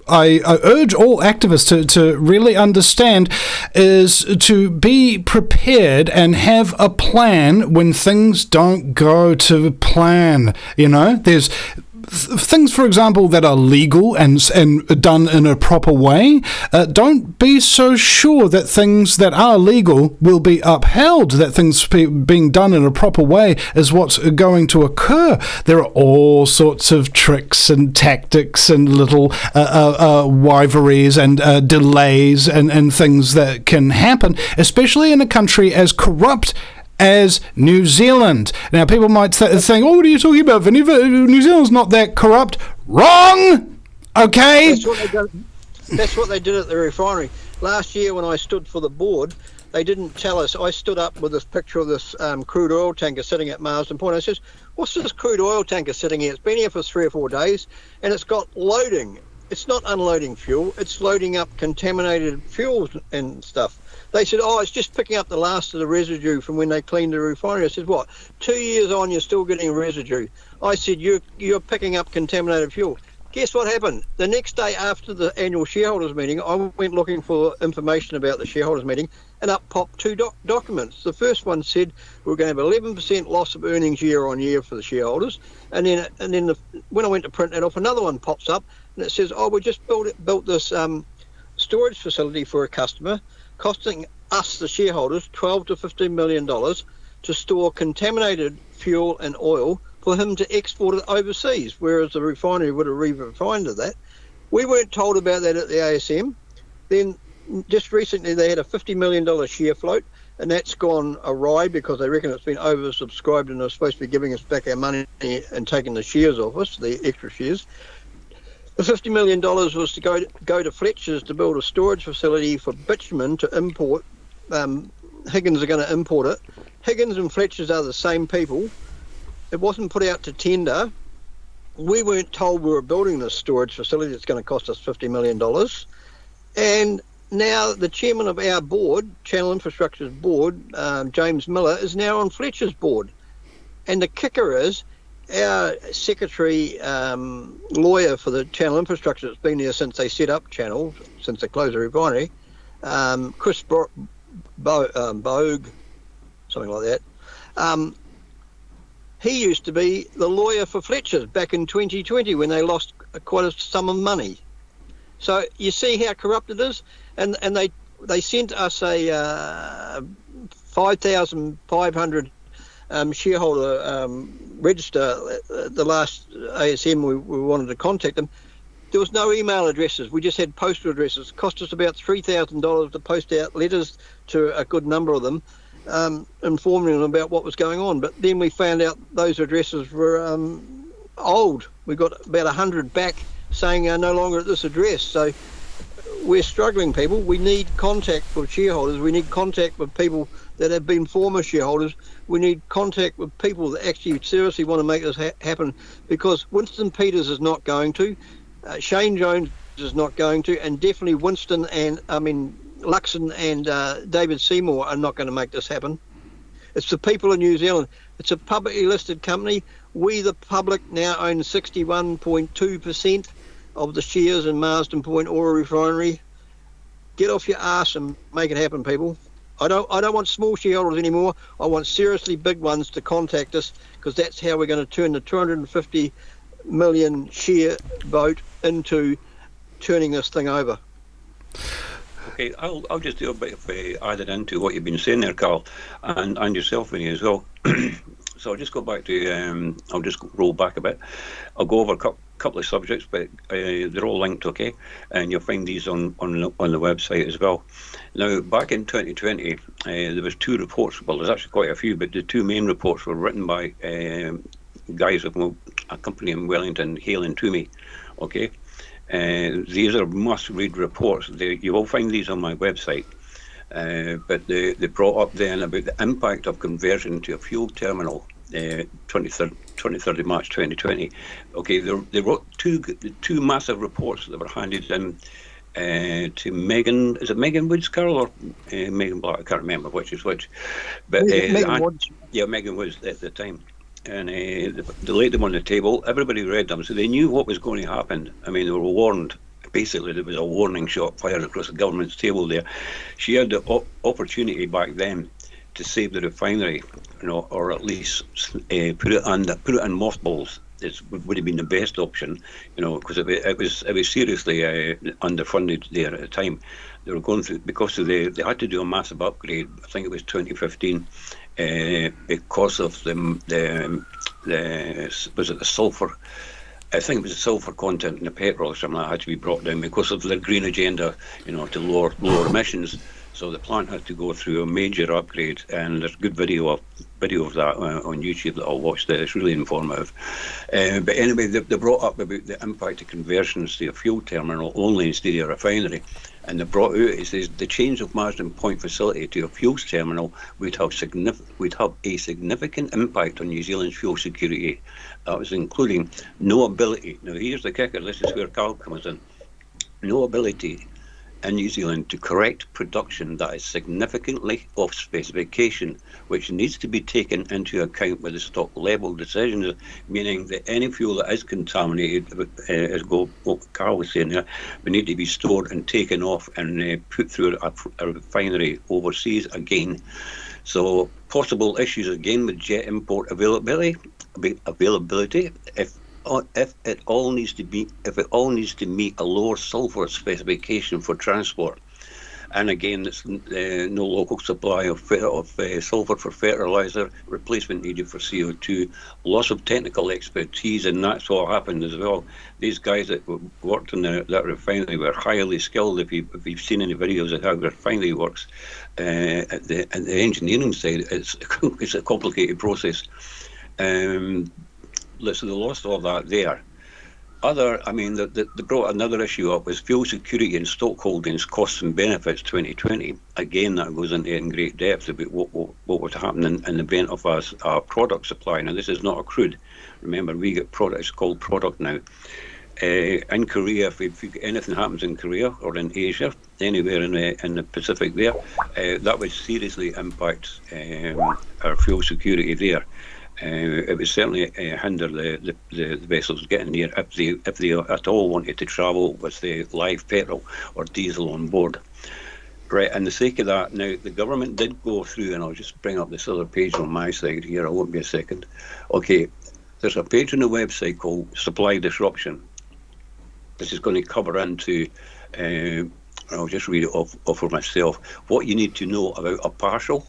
I urge all activists to really understand, is to be prepared and have a plan when things don't go to plan. You know, there's things, for example, that are legal and done in a proper way. Don't be so sure that things that are legal will be upheld, that things being done in a proper way is what's going to occur. There are all sorts of tricks and tactics and little wiveries and delays and things that can happen, especially in a country as corrupt as New Zealand. Now, people might think, oh, what are you talking about, Vinny? New Zealand's not that corrupt. Wrong! Okay? That's what they did at the refinery. Last year when I stood for the board, they didn't tell us. I stood up with this picture of this crude oil tanker sitting at Marsden Point. I says, what's this crude oil tanker sitting here? It's been here for 3 or 4 days, and it's got loading. It's not unloading fuel. It's loading up contaminated fuels and stuff. They said, oh, it's just picking up the last of the residue from when they cleaned the refinery. I said, what, 2 years on, you're still getting residue? I said, you're picking up contaminated fuel. Guess what happened? The next day after the annual shareholders meeting, I went looking for information about the shareholders meeting, and up popped 2 documents. The first one said we're going to have 11% loss of earnings year on year for the shareholders, and then when I went to print it off, another one pops up, and it says, oh, we just built this storage facility for a customer, costing us, the shareholders, $12 to $15 million to store contaminated fuel and oil for him to export it overseas, whereas the refinery would have refined that. We weren't told about that at the ASM. Then just recently they had a $50 million share float, and that's gone awry because they reckon it's been oversubscribed and they're supposed to be giving us back our money and taking the shares off us, the extra shares. The $50 million was to go to Fletcher's to build a storage facility for bitumen to import. Higgins are going to import it. Higgins and Fletcher's are the same people. It wasn't put out to tender. We weren't told we were building this storage facility that's going to cost us $50 million. And now the chairman of our board, Channel Infrastructure's board, James Miller, is now on Fletcher's board. And the kicker is, our secretary lawyer for the Channel Infrastructure that's been there since they set up Channel, since they closed the refinery, Chris Bogue, something like that, he used to be the lawyer for Fletcher's back in 2020 when they lost quite a sum of money. So you see how corrupt it is, and they sent us a 5,500 shareholder register. The last ASM we wanted to contact them. There was no email addresses. We just had postal addresses. It cost us about $3,000 to post out letters to a good number of them, informing them about what was going on. But then we found out those addresses were old. We got about 100 back saying no longer at this address. So we're struggling, people. We need contact with shareholders. We need contact with people that have been former shareholders. We need contact with people that actually seriously want to make this happen, because Winston Peters is not going to, Shane Jones is not going to, and definitely Luxon and David Seymour are not going to make this happen. It's the people of New Zealand. It's a publicly listed company. We, the public, now own 61.2% of the shares in Marsden Point Oil Refinery. Get off your ass and make it happen, people. I don't want small shareholders anymore. I want seriously big ones to contact us, because that's how we're going to turn the 250 million share vote into turning this thing over. Okay, I'll just do a bit of added into what you've been saying there, Carl, and yourself, Vinny, as well. So I'll just go back to, I'll just roll back a bit. I'll go over a couple of subjects, but they're all linked, okay? And you'll find these on the website as well. Now, back in 2020, there was 2 reports. Well, there's actually quite a few, but the 2 main reports were written by guys of a company in Wellington, Hale and Toomey, okay? These are must-read reports. You will find these on my website. But they brought up then about the impact of conversion to a fuel terminal, 23rd of March 2020. Okay, they wrote two massive reports that were handed in to Megan. Is it Megan Woods, Carl, or Megan Black? I can't remember which is which. But Megan Woods. Yeah, Megan Woods at the time. And they laid them on the table. Everybody read them, so they knew what was going to happen. I mean, they were warned. Basically, there was a warning shot fired across the government's table there. She had the opportunity back then to save the refinery, or at least put it in mothballs. It would have been the best option, because it was seriously underfunded there at the time. They were going through, because they had to do a massive upgrade. I think it was 2015, because of the sulfur. I think it was the sulfur content in the petrol or something that had to be brought down because of the green agenda, to lower emissions. So the plant had to go through a major upgrade, and there's good video of that on YouTube that I'll watch. That it's really informative. But anyway, they brought up about the impact of conversions to a fuel terminal only instead of a refinery. And they brought out, it says, the change of Marsden Point facility to a fuels terminal would have a significant impact on New Zealand's fuel security. That was including no ability. Now here's the kicker, this is where Carl comes in. No ability in New Zealand to correct production that is significantly off specification, which needs to be taken into account with the stock level decisions, meaning that any fuel that is contaminated, as what Carl was saying there, would need to be stored and taken off and put through a refinery overseas again. So possible issues again with jet import availability, if it all needs to meet a lower sulfur specification for transport, and again, it's no local supply of sulfur for fertilizer, replacement needed for CO2, loss of technical expertise, and that's what happened as well. These guys that worked in that refinery were highly skilled. If you've seen any videos of how the refinery works, at the engineering side, it's a complicated process. So they lost all that there. They brought another issue up was fuel security and stock holdings, costs and benefits 2020. Again, that goes into in great depth about what would happen in the event of our product supply. Now, this is not a crude. Remember, we get products called product now. In Korea, if anything happens in Korea or in Asia, anywhere in the Pacific there, that would seriously impact our fuel security there. It would certainly hinder the vessels getting there if they at all wanted to travel with the live petrol or diesel on board. Right, and the sake of that, now the government did go through, and I'll just bring up this other page on my side here, I won't be a second. Okay, there's a page on the website called Supply Disruption. This is going to cover into, I'll just read it off for myself, what you need to know about a partial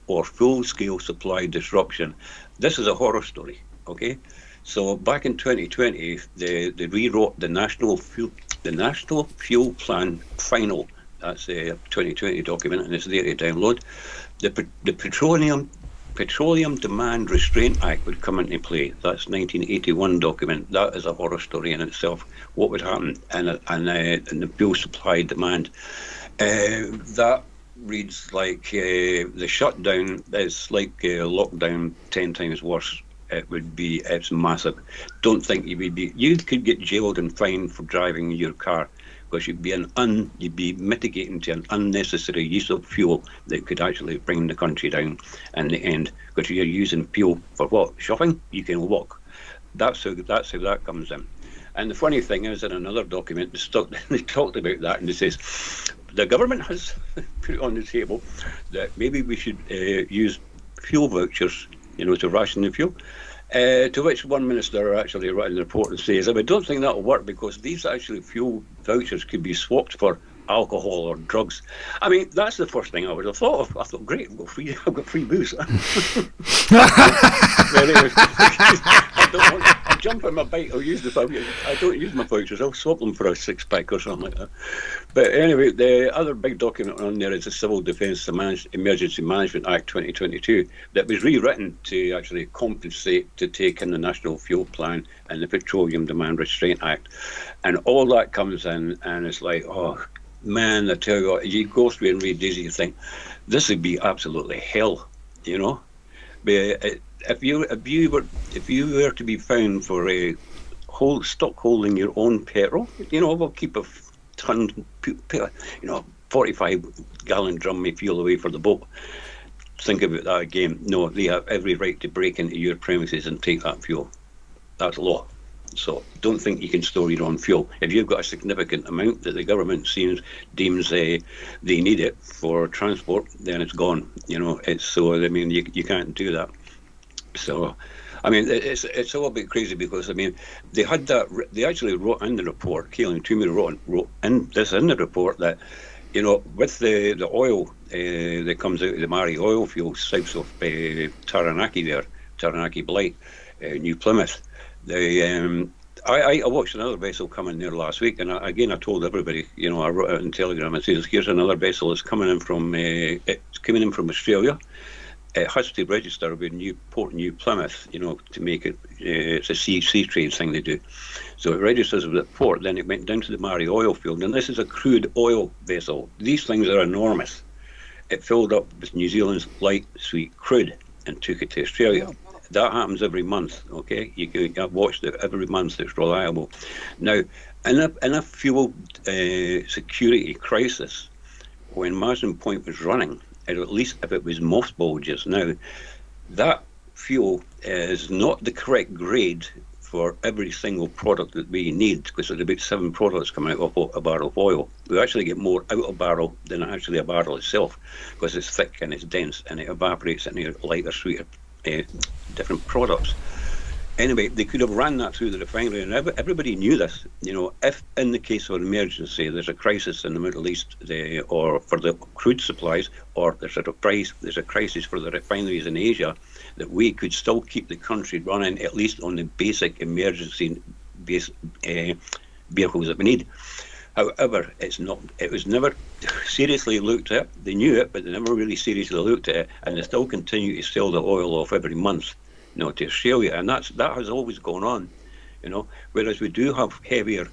or full-scale supply disruption. This is a horror story, okay? So back in 2020, they rewrote the National Fuel Plan Final. That's a 2020 document, and it's there to download. The Petroleum Demand Restraint Act would come into play. That's 1981 document. That is a horror story in itself. What would happen in the fuel supply demand? That reads like the shutdown is like lockdown 10 times worse. It's massive. Don't think you could get jailed and fined for driving your car, because you'd be mitigating to an unnecessary use of fuel that could actually bring the country down in the end, because you're using fuel for what? Shopping? You can walk. That's how that comes in. And the funny thing is, in another document, they talked about that, and it says the government has put it on the table that maybe we should use fuel vouchers, to ration the fuel. To which one minister actually writing the report and says, I don't think that'll work, because these actually fuel vouchers could be swapped for alcohol or drugs. I mean, that's the first thing I would have thought of. I thought, great, I've got free booze. I'm jump on my bike, I'll use I don't use my vouchers, I'll swap them for a 6-pack or something like that. But anyway, the other big document on there is the Civil Defence Emergency Management Act 2022 that was rewritten to actually compensate to take in the National Fuel Plan and the Petroleum Demand Restraint Act. And all that comes in, and it's like, oh, man, I tell you what, you go through and read these, you think, this would be absolutely hell, you know? But if you were to be found for stock holding your own petrol, you know, we'll keep a ton, 45-gallon drum of fuel away for the boat. Think about that again. No, they have every right to break into your premises and take that fuel. That's law. So don't think you can store your own fuel. If you've got a significant amount that the government deems they need it for transport, then it's gone. You know, you can't do that. So, I mean, it's a little bit crazy because, I mean, they actually wrote in the report, Keelan Toomey wrote in the report that, you know, with the oil that comes out of the Murray oil fields south of Taranaki Blight, New Plymouth, I watched another vessel come in there last week, and I told everybody, you know, I wrote out in Telegram and says, here's another vessel that's coming in from Australia. It has to register with Port New Plymouth, you know, to make it. It's a sea trade thing they do. So it registers with the port. Then it went down to the Murray oil field, and this is a crude oil vessel. These things are enormous. It filled up with New Zealand's light sweet crude and took it to Australia. That happens every month. Okay, I've watched it every month. It's reliable. Now, in a fuel security crisis, when Marsden Point was running, or at least if it was mothballed just now, that fuel is not the correct grade for every single product that we need, because there's about 7 products coming out of a barrel of oil. We actually get more out of barrel than actually a barrel itself, because it's thick and it's dense and it evaporates into lighter, sweeter, different products. Anyway, they could have ran that through the refinery, and everybody knew this. You know, if in the case of an emergency, there's a crisis in the Middle East, or for the crude supplies, or there's a crisis for the refineries in Asia, that we could still keep the country running at least on the basic emergency vehicles that we need. However, it was never seriously looked at. They knew it, but they never really seriously looked at it, and they still continue to sell the oil off every month, you know, to Australia, and that has always gone on, you know. Whereas we do have heavier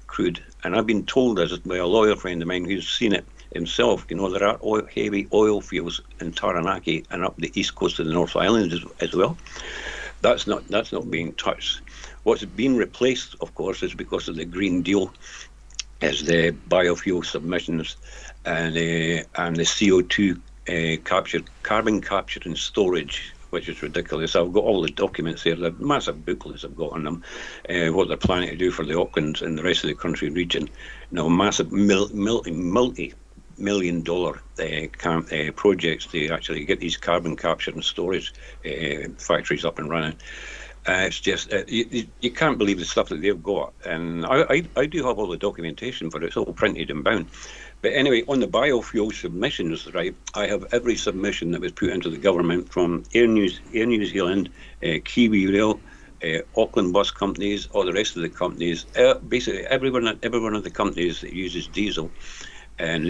crude, and I've been told this by a lawyer friend of mine who's seen it himself. You know, there are heavy oil fields in Taranaki and up the east coast of the North Island as well. That's not being touched. What's being replaced, of course, is because of the Green Deal, is the biofuel submissions and the CO2 carbon capture and storage, which is ridiculous. I've got all the documents there, the massive booklets I've got on them, what they're planning to do for the Auckland and the rest of the country region. Now, massive multi-million-dollar projects to actually get these carbon capture and storage factories up and running. It's just, you can't believe the stuff that they've got. And I do have all the documentation for it. It's all printed and bound. But anyway, on the biofuel submissions, right, I have every submission that was put into the government from Air New Zealand, Kiwi Rail, Auckland bus companies, all the rest of the companies, basically every one of the companies that uses diesel, and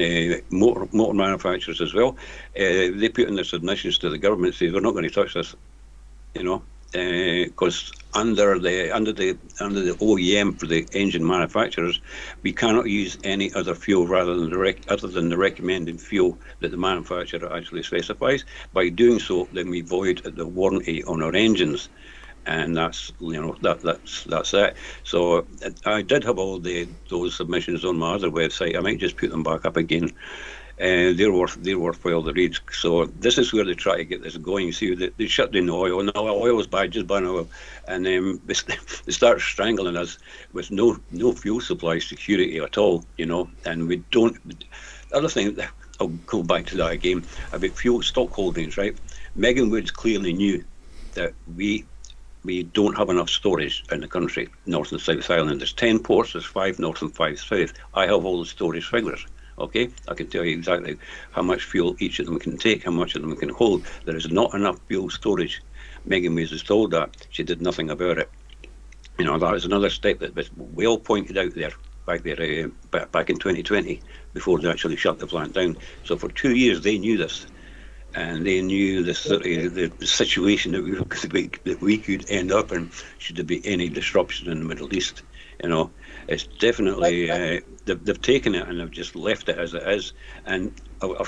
motor manufacturers as well. They put in their submissions to the government, say we're not going to touch this, you know. Because under the OEM for the engine manufacturers, we cannot use any other fuel other than the recommended fuel that the manufacturer actually specifies. By doing so, then we void the warranty on our engines, and that's it. So I did have all those submissions on my other website. I might just put them back up again. They're worthwhile to read. So this is where they try to get this going. See, they shut down the oil. No, oil is bad, just burn oil. And then they start strangling us with no fuel supply security at all, you know. And we don't. The other thing, I'll go back to that again, about fuel stock holdings, right? Megan Woods clearly knew that we don't have enough storage in the country, North and South Island. There's 10 ports, there's 5 North and 5 South. I have all the storage figures. Okay, I can tell you exactly how much fuel each of them can take, how much of them can hold. There is not enough fuel storage. Megan Woods has told that. She did nothing about it. You know, that was another step that we all pointed out there back in 2020 before they actually shut the plant down. So for 2 years they knew this, and they knew the situation that we could end up in should there be any disruption in the Middle East. You know, it's definitely they've taken it and they've just left it as it is. And I'll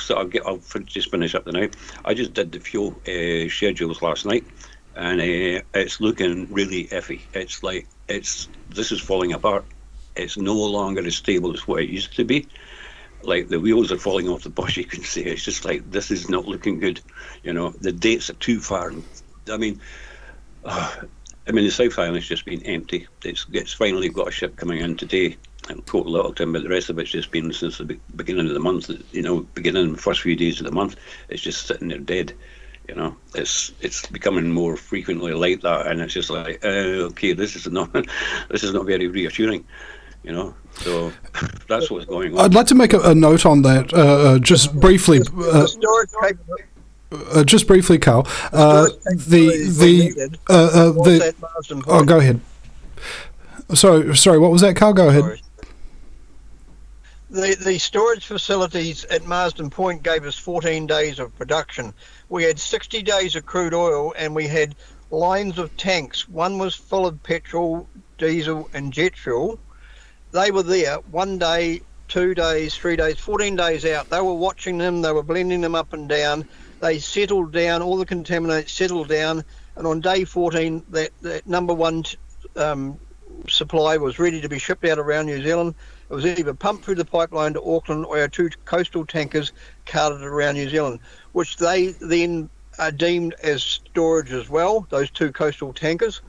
just finish up the now. I just did the fuel schedules last night. And it's looking really iffy. It's like this is falling apart. It's no longer as stable as what it used to be. Like the wheels are falling off the bus, you can say. It's just like, this is not looking good. You know, the dates are too far. I mean, the South Island's just been empty. It's finally got a ship coming in today, and Port Littleton, but the rest of it's just been since the beginning of the month. You know, beginning the first few days of the month, it's just sitting there dead. You know, it's becoming more frequently like that, and it's just like, okay, this is not very reassuring. You know, so that's what's going on. I'd like to make a note on that, just briefly. Just briefly, Karl. Oh, go ahead. Sorry. What was that, Karl? Go ahead. The storage facilities at Marsden Point gave us 14 days of production. We had 60 days of crude oil, and we had lines of tanks. One was full of petrol, diesel, and jet fuel. They were there 1 day, 2 days, 3 days, 14 days out. They were watching them. They were blending them up and down. They settled down. All the contaminants settled down. And on day 14, that number one supply was ready to be shipped out around New Zealand. It was either pumped through the pipeline to Auckland, or our 2 coastal tankers carted around New Zealand, which they then are deemed as storage as well, those 2 coastal tankers.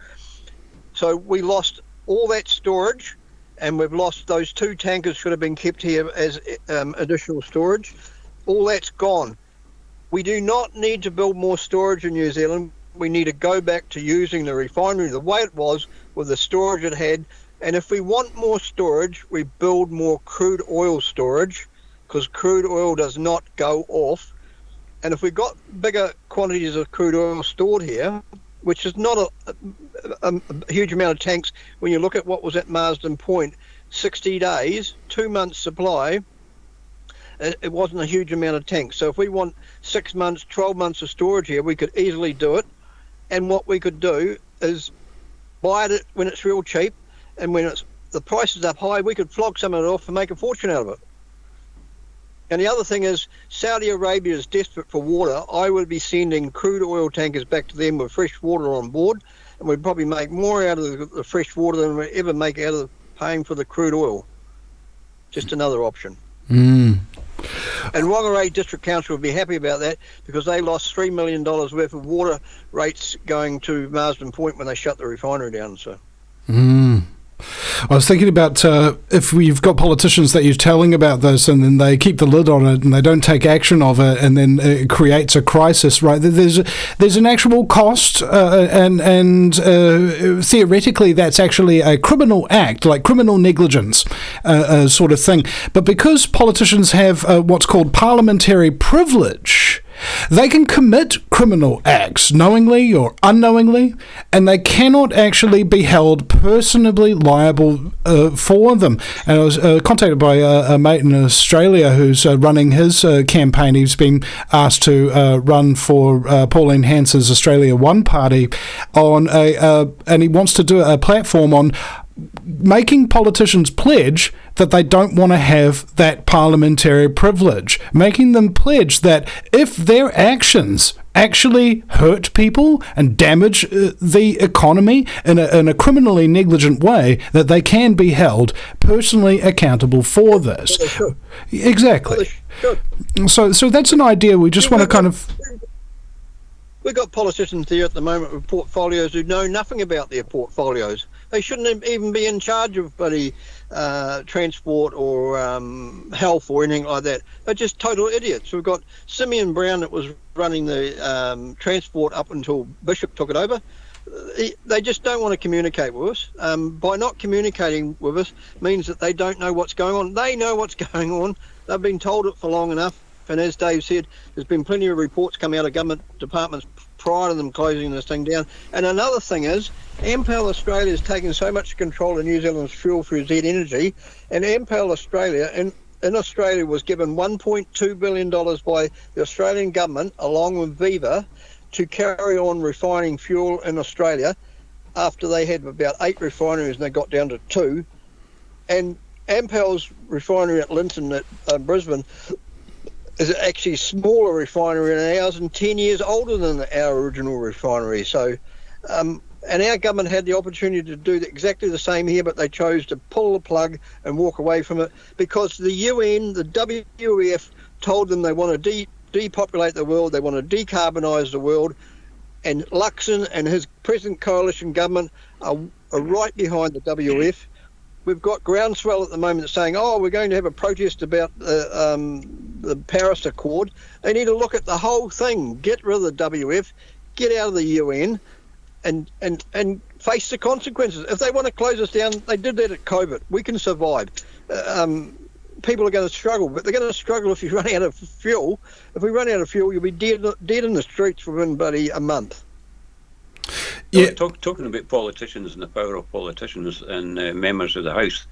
So we lost all that storage, and we've lost those 2 tankers should have been kept here as additional storage. All that's gone. We do not need to build more storage in New Zealand. We need to go back to using the refinery the way it was, with the storage it had. And if we want more storage, we build more crude oil storage, because crude oil does not go off. And if we got bigger quantities of crude oil stored here, which is not a huge amount of tanks, when you look at what was at Marsden Point, 60 days, 2 months supply, it wasn't a huge amount of tanks. So if we want 6 months, 12 months of storage here, we could easily do it. And what we could do is buy it when it's real cheap, and when the price is up high, we could flog some of it off and make a fortune out of it. And the other thing is, Saudi Arabia is desperate for water. I would be sending crude oil tankers back to them with fresh water on board, and we'd probably make more out of the fresh water than we ever make out of paying for the crude oil. Just another option. And Whangarei District Council would be happy about that, because they lost $3 million worth of water rates going to Marsden Point when they shut the refinery down. So. I was thinking about if we've got politicians that you're telling about this, and then they keep the lid on it and they don't take action of it, and then it creates a crisis, right? There's an actual cost, and theoretically that's actually a criminal act, like criminal negligence sort of thing. But because politicians have what's called parliamentary privilege, they can commit criminal acts knowingly or unknowingly, and they cannot actually be held personally liable for them. And I was contacted by a mate in Australia who's running his campaign. He's been asked to run for Pauline Hanson's Australia One party and he wants to do a platform on making politicians pledge that they don't want to have that parliamentary privilege, making them pledge that if their actions actually hurt people and damage the economy in a criminally negligent way, that they can be held personally accountable for this. Well, exactly. Well, so that's an idea we just want to kind of... We've got politicians there at the moment with portfolios who know nothing about their portfolios. They shouldn't even be in charge of bloody transport or health or anything like that. They're just total idiots. We've got Simeon Brown that was running the transport up until Bishop took it over. They just don't want to communicate with us. By not communicating with us means that they don't know what's going on. They know what's going on. They've been told it for long enough. And as Dave said, there's been plenty of reports coming out of government departments prior to them closing this thing down. And another thing is, Ampel Australia is taking so much control of New Zealand's fuel through Z Energy, and Ampel Australia in Australia was given $1.2 billion by the Australian government, along with Viva, to carry on refining fuel in Australia after they had about 8 refineries and they got down to 2. And Ampel's refinery at Linton at Brisbane is actually a smaller refinery than ours and 10 years older than our original refinery. So, and our government had the opportunity to do exactly the same here, but they chose to pull the plug and walk away from it because the UN, the WEF, told them they want to depopulate the world, they want to decarbonise the world, and Luxon and his present coalition government are right behind the WEF. We've got groundswell at the moment saying, we're going to have a protest about the Paris Accord. They need to look at the whole thing, get rid of the WF, get out of the UN, and face the consequences. If they want to close us down, they did that at COVID. We can survive. People are going to struggle, but they're going to struggle if you run out of fuel. If we run out of fuel, you'll be dead in the streets within about a month. Yeah. Talking about politicians and the power of politicians and members of the House,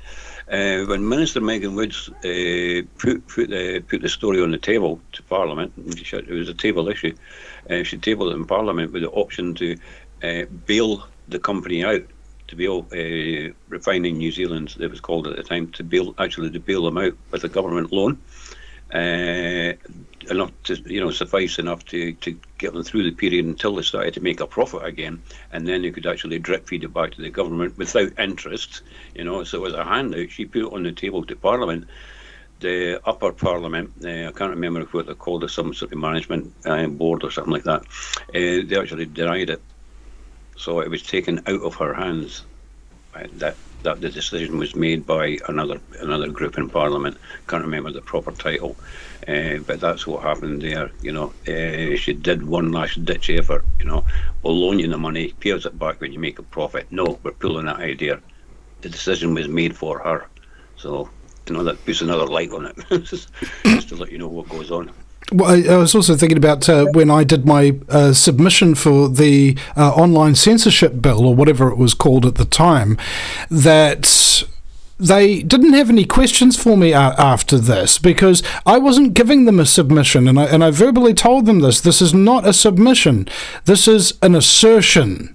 when Minister Megan Woods put the story on the table to Parliament, it was a table issue, she tabled it in Parliament with the option to bail the company out, to bail Refining New Zealand, it was called at the time, to bail them out with a government loan. Enough to suffice enough to get them through the period until they started to make a profit again, and then you could actually drip feed it back to the government without interest, so it was a handout. She put it on the table to Parliament. The upper Parliament, I can't remember what they're called, as some sort of management board or something like that, they actually denied it, so it was taken out of her hands. That the decision was made by another group in Parliament. Can't remember the proper title, but that's what happened there. She did one last ditch effort. We'll loan you the money, pay us it back when you make a profit. No, we're pulling that idea. The decision was made for her, so that puts another light on it, just to let you know what goes on. Well, I was also thinking about when I did my submission for the online censorship bill, or whatever it was called at the time, that they didn't have any questions for me after this, because I wasn't giving them a submission, and I verbally told them this. This is not a submission. This is an assertion.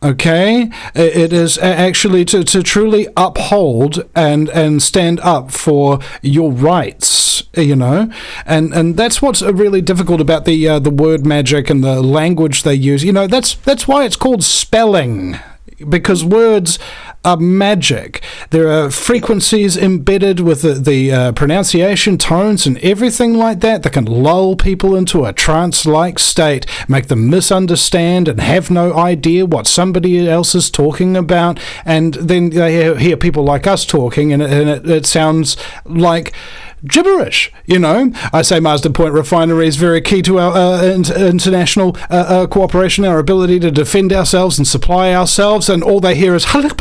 Okay, it is actually to truly uphold and stand up for your rights, and that's what's really difficult about the word magic and the language they use. That's why it's called spelling, because words are magic. There are frequencies embedded with the pronunciation, tones, and everything like that can lull people into a trance-like state, make them misunderstand and have no idea what somebody else is talking about, and then they hear people like us talking, and it sounds like gibberish. I say Marsden Point Refinery is very key to our international cooperation, our ability to defend ourselves and supply ourselves, and all they hear is they don't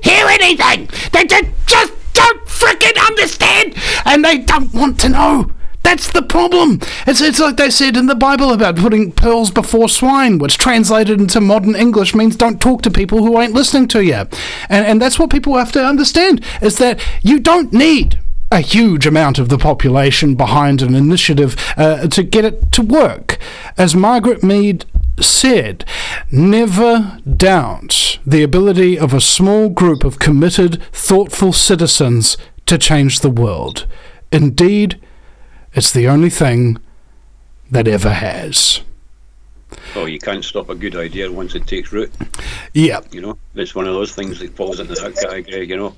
hear anything. They just don't freaking understand, and they don't want to know. That's the problem. It's like they said in the Bible about putting pearls before swine, which translated into modern English means don't talk to people who ain't listening to you. And that's what people have to understand, is that you don't need a huge amount of the population behind an initiative to get it to work. As Margaret Mead said, never doubt the ability of a small group of committed, thoughtful citizens to change the world. Indeed, it's the only thing that ever has. Oh, you can't stop a good idea once it takes root. Yeah. It's one of those things that falls into that category,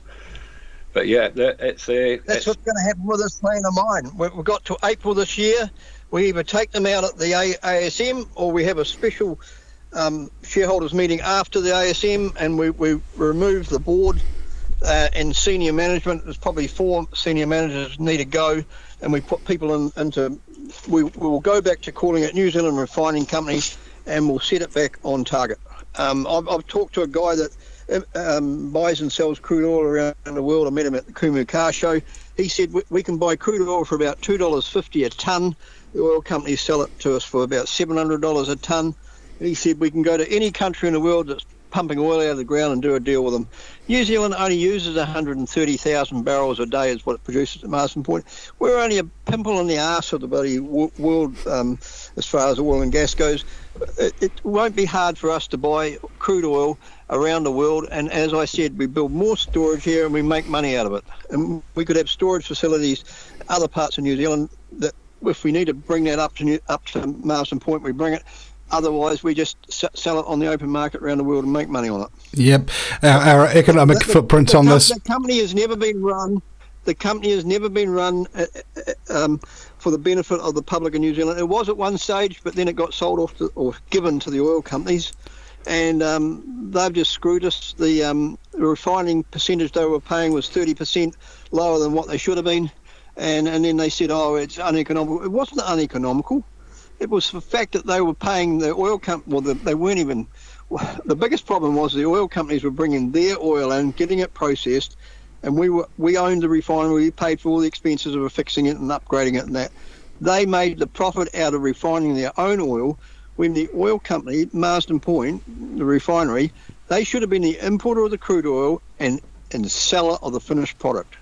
But yeah, that's what's going to happen with this plan of mine. We've got to April this year. We either take them out at the ASM, or we have a special shareholders meeting after the ASM, and we remove the board and senior management. There's probably 4 senior managers need to go, and we put people into. We will go back to calling it New Zealand Refining Company, and we'll set it back on target. I've talked to a guy that buys and sells crude oil around the world. I met him at the Kumu car show. He said we can buy crude oil for about $2.50 a tonne. The oil companies sell it to us for about $700 a tonne. And he said we can go to any country in the world that's pumping oil out of the ground and do a deal with them. New Zealand only uses 130,000 barrels a day is what it produces at Marsden Point. We're only a pimple in the arse of the bloody world as far as oil and gas goes. It won't be hard for us to buy crude oil around the world, and as I said, we build more storage here and we make money out of it. And we could have storage facilities other parts of New Zealand that if we need to bring that up to Marsden Point, we bring it. Otherwise, we just sell it on the open market around the world and make money on it. Yep, our economic footprint on this. The company has never been run. The company has never been run for the benefit of the public of New Zealand. It was at one stage, but then it got sold off or given to the oil companies, and they've just screwed us. The refining percentage they were paying was 30% lower than what they should have been, and then they said, oh, it's uneconomical. It wasn't uneconomical. It was the fact that they were paying the oil company. Well, they weren't even. The biggest problem was the oil companies were bringing their oil and getting it processed, and we owned the refinery. We paid for all the expenses of fixing it and upgrading it and that. They made the profit out of refining their own oil. When the oil company, Marsden Point, the refinery, they should have been the importer of the crude oil and seller of the finished product.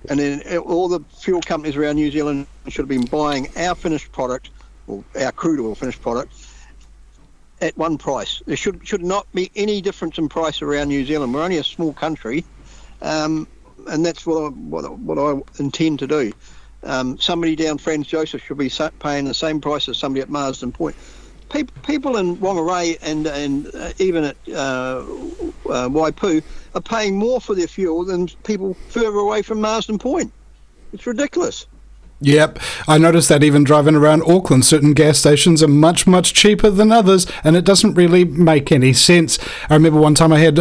And then all the fuel companies around New Zealand should have been buying our finished product, or our crude oil finished product, at one price. There should not be any difference in price around New Zealand. We're only a small country, and that's what I intend to do. Somebody down Franz Joseph should be paying the same price as somebody at Marsden Point. People in Whangarei and even at Waipu are paying more for their fuel than people further away from Marsden Point. It's ridiculous. Yep, I noticed that even driving around Auckland, certain gas stations are much, much cheaper than others, and it doesn't really make any sense. I remember one time I had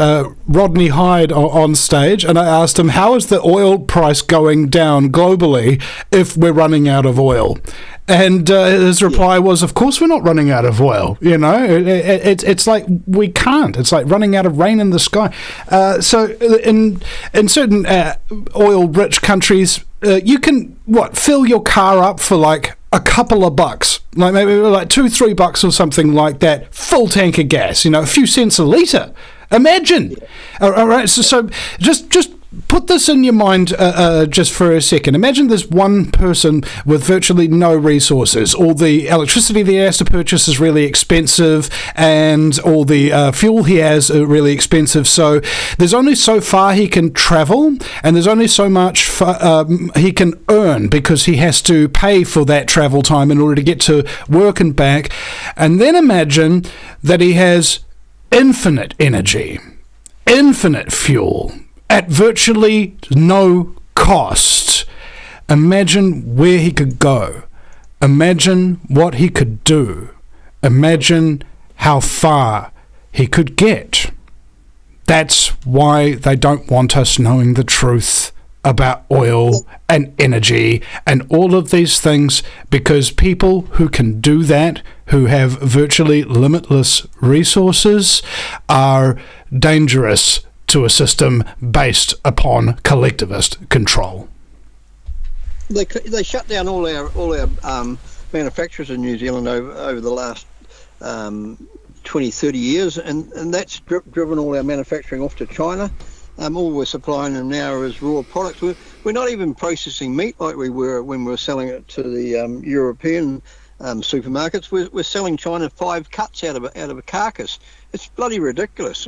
Rodney Hyde on stage, and I asked him, how is the oil price going down globally if we're running out of oil? And his reply was, of course we're not running out of oil, you know. It's like we can't. It's like running out of rain in the sky. So in certain oil-rich countries, you can, fill your car up for like a couple of bucks, like maybe like $2-3 or something like that, full tank of gas, a few cents a litre. Imagine. Yeah. All right, so just put this in your mind just for a second. Imagine there's one person with virtually no resources. All the electricity that he has to purchase is really expensive, and all the fuel he has are really expensive. So there's only so far he can travel, and there's only so much he can earn because he has to pay for that travel time in order to get to work and back. And then imagine that he has infinite energy, infinite fuel, at virtually no cost. Imagine where he could go. Imagine what he could do. Imagine how far he could get. That's why they don't want us knowing the truth about oil and energy and all of these things, because people who can do that, who have virtually limitless resources, are dangerous to a system based upon collectivist control. They shut down all our manufacturers in New Zealand over the last 20-30 years, and that's driven all our manufacturing off to China. All we're supplying them now is raw products. We're not even processing meat like we were when we were selling it to the European supermarkets. We're selling China 5 cuts out of a carcass. It's bloody ridiculous.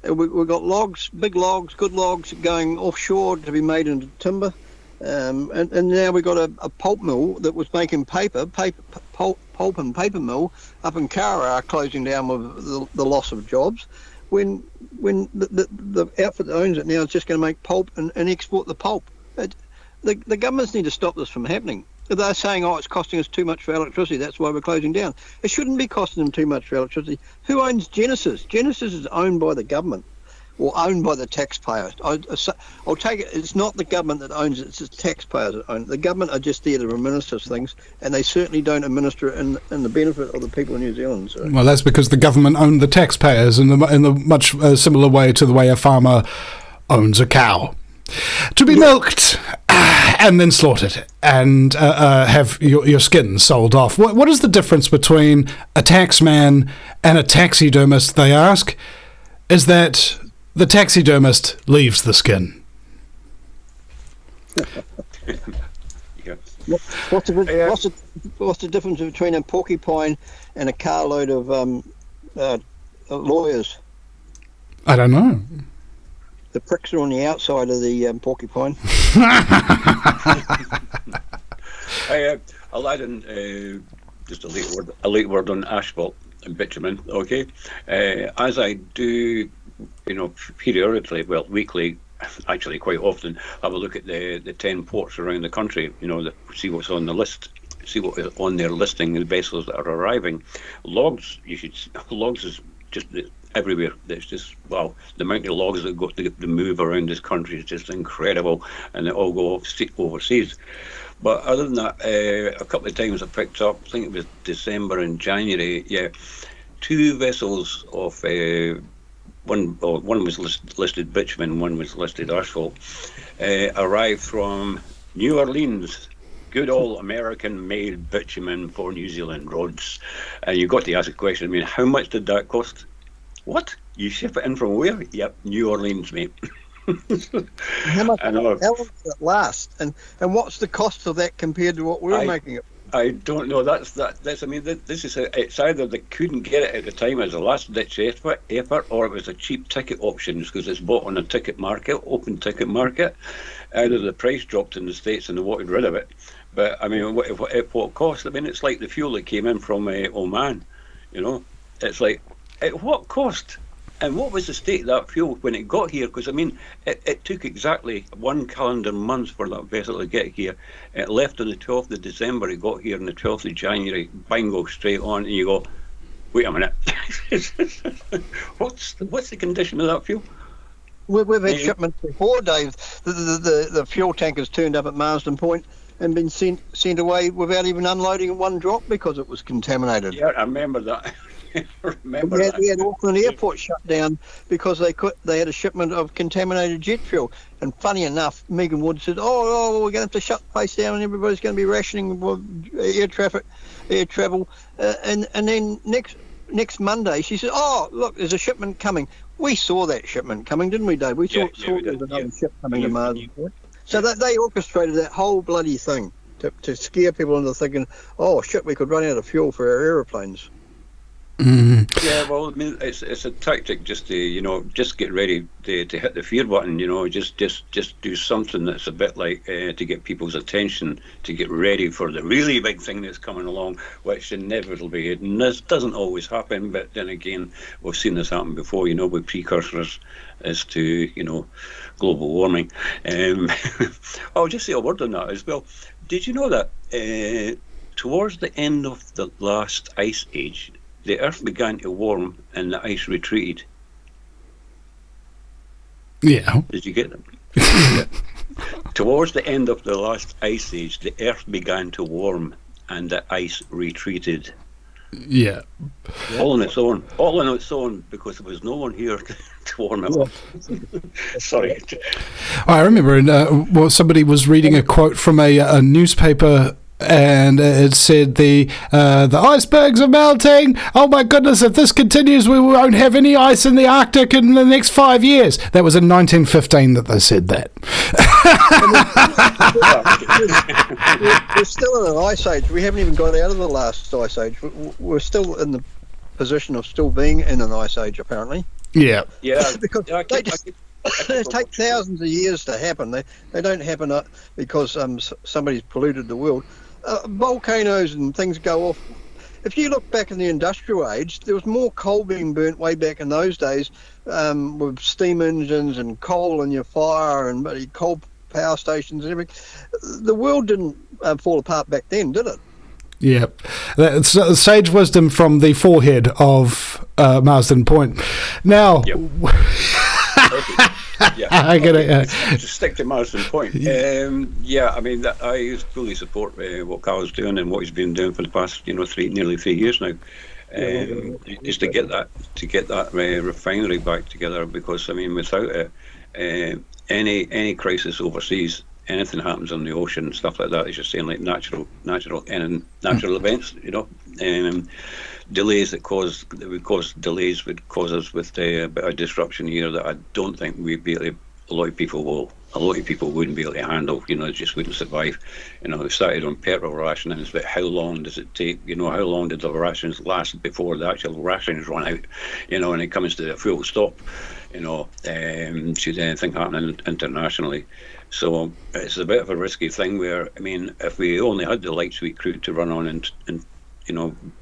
We've got logs, big logs, good logs going offshore to be made into timber, and now we've got a pulp mill that was making pulp and paper mill up in Kara closing down with the loss of jobs. When the outfit that owns it now is just going to make pulp and export the pulp. The governments need to stop this from happening. They're saying, it's costing us too much for electricity, that's why we're closing down. It shouldn't be costing them too much for electricity. Who owns Genesis? Genesis is owned by the government. or owned by the taxpayers. I'll take it. It's not the government that owns it; it's the taxpayers that own it. The government are just there to administer things, and they certainly don't administer it in the benefit of the people of New Zealand. So. Well, that's because the government owned the taxpayers in the much similar way to the way a farmer owns a cow, to be milked and then slaughtered and have your skin sold off. What is the difference between a taxman and a taxidermist, they ask, is that the taxidermist leaves the skin. Yeah. What's the difference between a porcupine and a carload of lawyers? I don't know. The pricks are on the outside of the porcupine. I'll add in just a late word on asphalt and bitumen. Okay, as I do, periodically, well, weekly, actually quite often, have a look at the 10 ports around the country. See what's on the list. See what is on their listing, the vessels that are arriving. Logs is just everywhere. There's just, wow, the amount of logs that go to move around this country is just incredible, and they all go overseas. But other than that, a couple of times I picked up, I think it was December and January, 2 vessels of, one was listed bitumen, one was listed asphalt, arrived from New Orleans. Good old American-made bitumen for New Zealand roads. And you've got to ask the question, how much did that cost? What? You ship it in from where? Yep, New Orleans, mate. How long does it last? And what's the cost of that compared to what we're making it? I don't know. This is it's either they couldn't get it at the time as a last-ditch effort, or it was a cheap ticket options because it's bought on a ticket market, open ticket market. Either the price dropped in the States and they wanted rid of it. But what cost? It's like the fuel that came in from Oman. It's like, at what cost? And what was the state of that fuel when it got here? Because, it took exactly 1 calendar month for that vessel to get here. It left on the 12th of December, it got here on the 12th of January, bingo, straight on, and you go, wait a minute. What's the condition of that fuel? We've had shipments before, Dave. The fuel tankers turned up at Marsden Point and been sent away without even unloading one drop because it was contaminated. Yeah, I remember that. We had Auckland Airport shut down because they had a shipment of contaminated jet fuel. And funny enough, Megan Wood said, "Oh, we're going to have to shut the place down, and everybody's going to be rationing air travel." And then next Monday, she said, "Oh, look, there's a shipment coming." We saw that shipment coming, didn't we, Dave? We saw there was another ship coming to Marsden Point. So they orchestrated that whole bloody thing to scare people into thinking, "Oh shit, we could run out of fuel for our aeroplanes." Mm. Yeah, well, it's a tactic just to just get ready to hit the fear button. Just do something that's a bit like to get people's attention, to get ready for the really big thing that's coming along, which inevitably, and this doesn't always happen, but then again, we've seen this happen before. With precursors as to global warming. I'll just say a word on that as well. Did you know that towards the end of the last ice age, the Earth began to warm and the ice retreated? Yeah. Did you get them? Yeah. Towards the end of the last ice age, the Earth began to warm and the ice retreated. Yeah. All on its own, because there was no one here to warm it up. Sorry. I remember somebody was reading a quote from a newspaper, and it said the icebergs are melting. Oh my goodness, if this continues, we won't have any ice in the Arctic in the next 5 years. That was in 1915 that they said that. We're still in an ice age. We haven't even got out of the last ice age. We're still in the position of still being in an ice age, apparently. Yeah. Yeah. Because they take thousands of years to happen. They don't happen because somebody's polluted the world. Volcanoes and things go off. If you look back in the industrial age, there was more coal being burnt way back in those days, with steam engines and coal in your fire and coal power stations and everything. The world didn't fall apart back then, did it? Yeah, that's sage wisdom from the forehead of Marsden Point. Now, yep. Yeah, I get it. To stick to Marsden point. I mean, I fully support what Carl's doing and what he's been doing for the past, nearly 3 years now. Is to get that refinery back together, because I mean, without it, any crisis overseas, anything happens on the ocean and stuff like that, is just saying like natural events, delays that would cause delays would cause us with a bit of disruption here that I don't think we'd be able to, a lot of people wouldn't be able to handle, it just wouldn't survive. It started on petrol rationings, but how long does it take, how long did the rations last before the actual rations run out, and it comes to a full stop, should anything happen internationally. So it's a bit of a risky thing where, I mean, if we only had the light sweet crude to run on and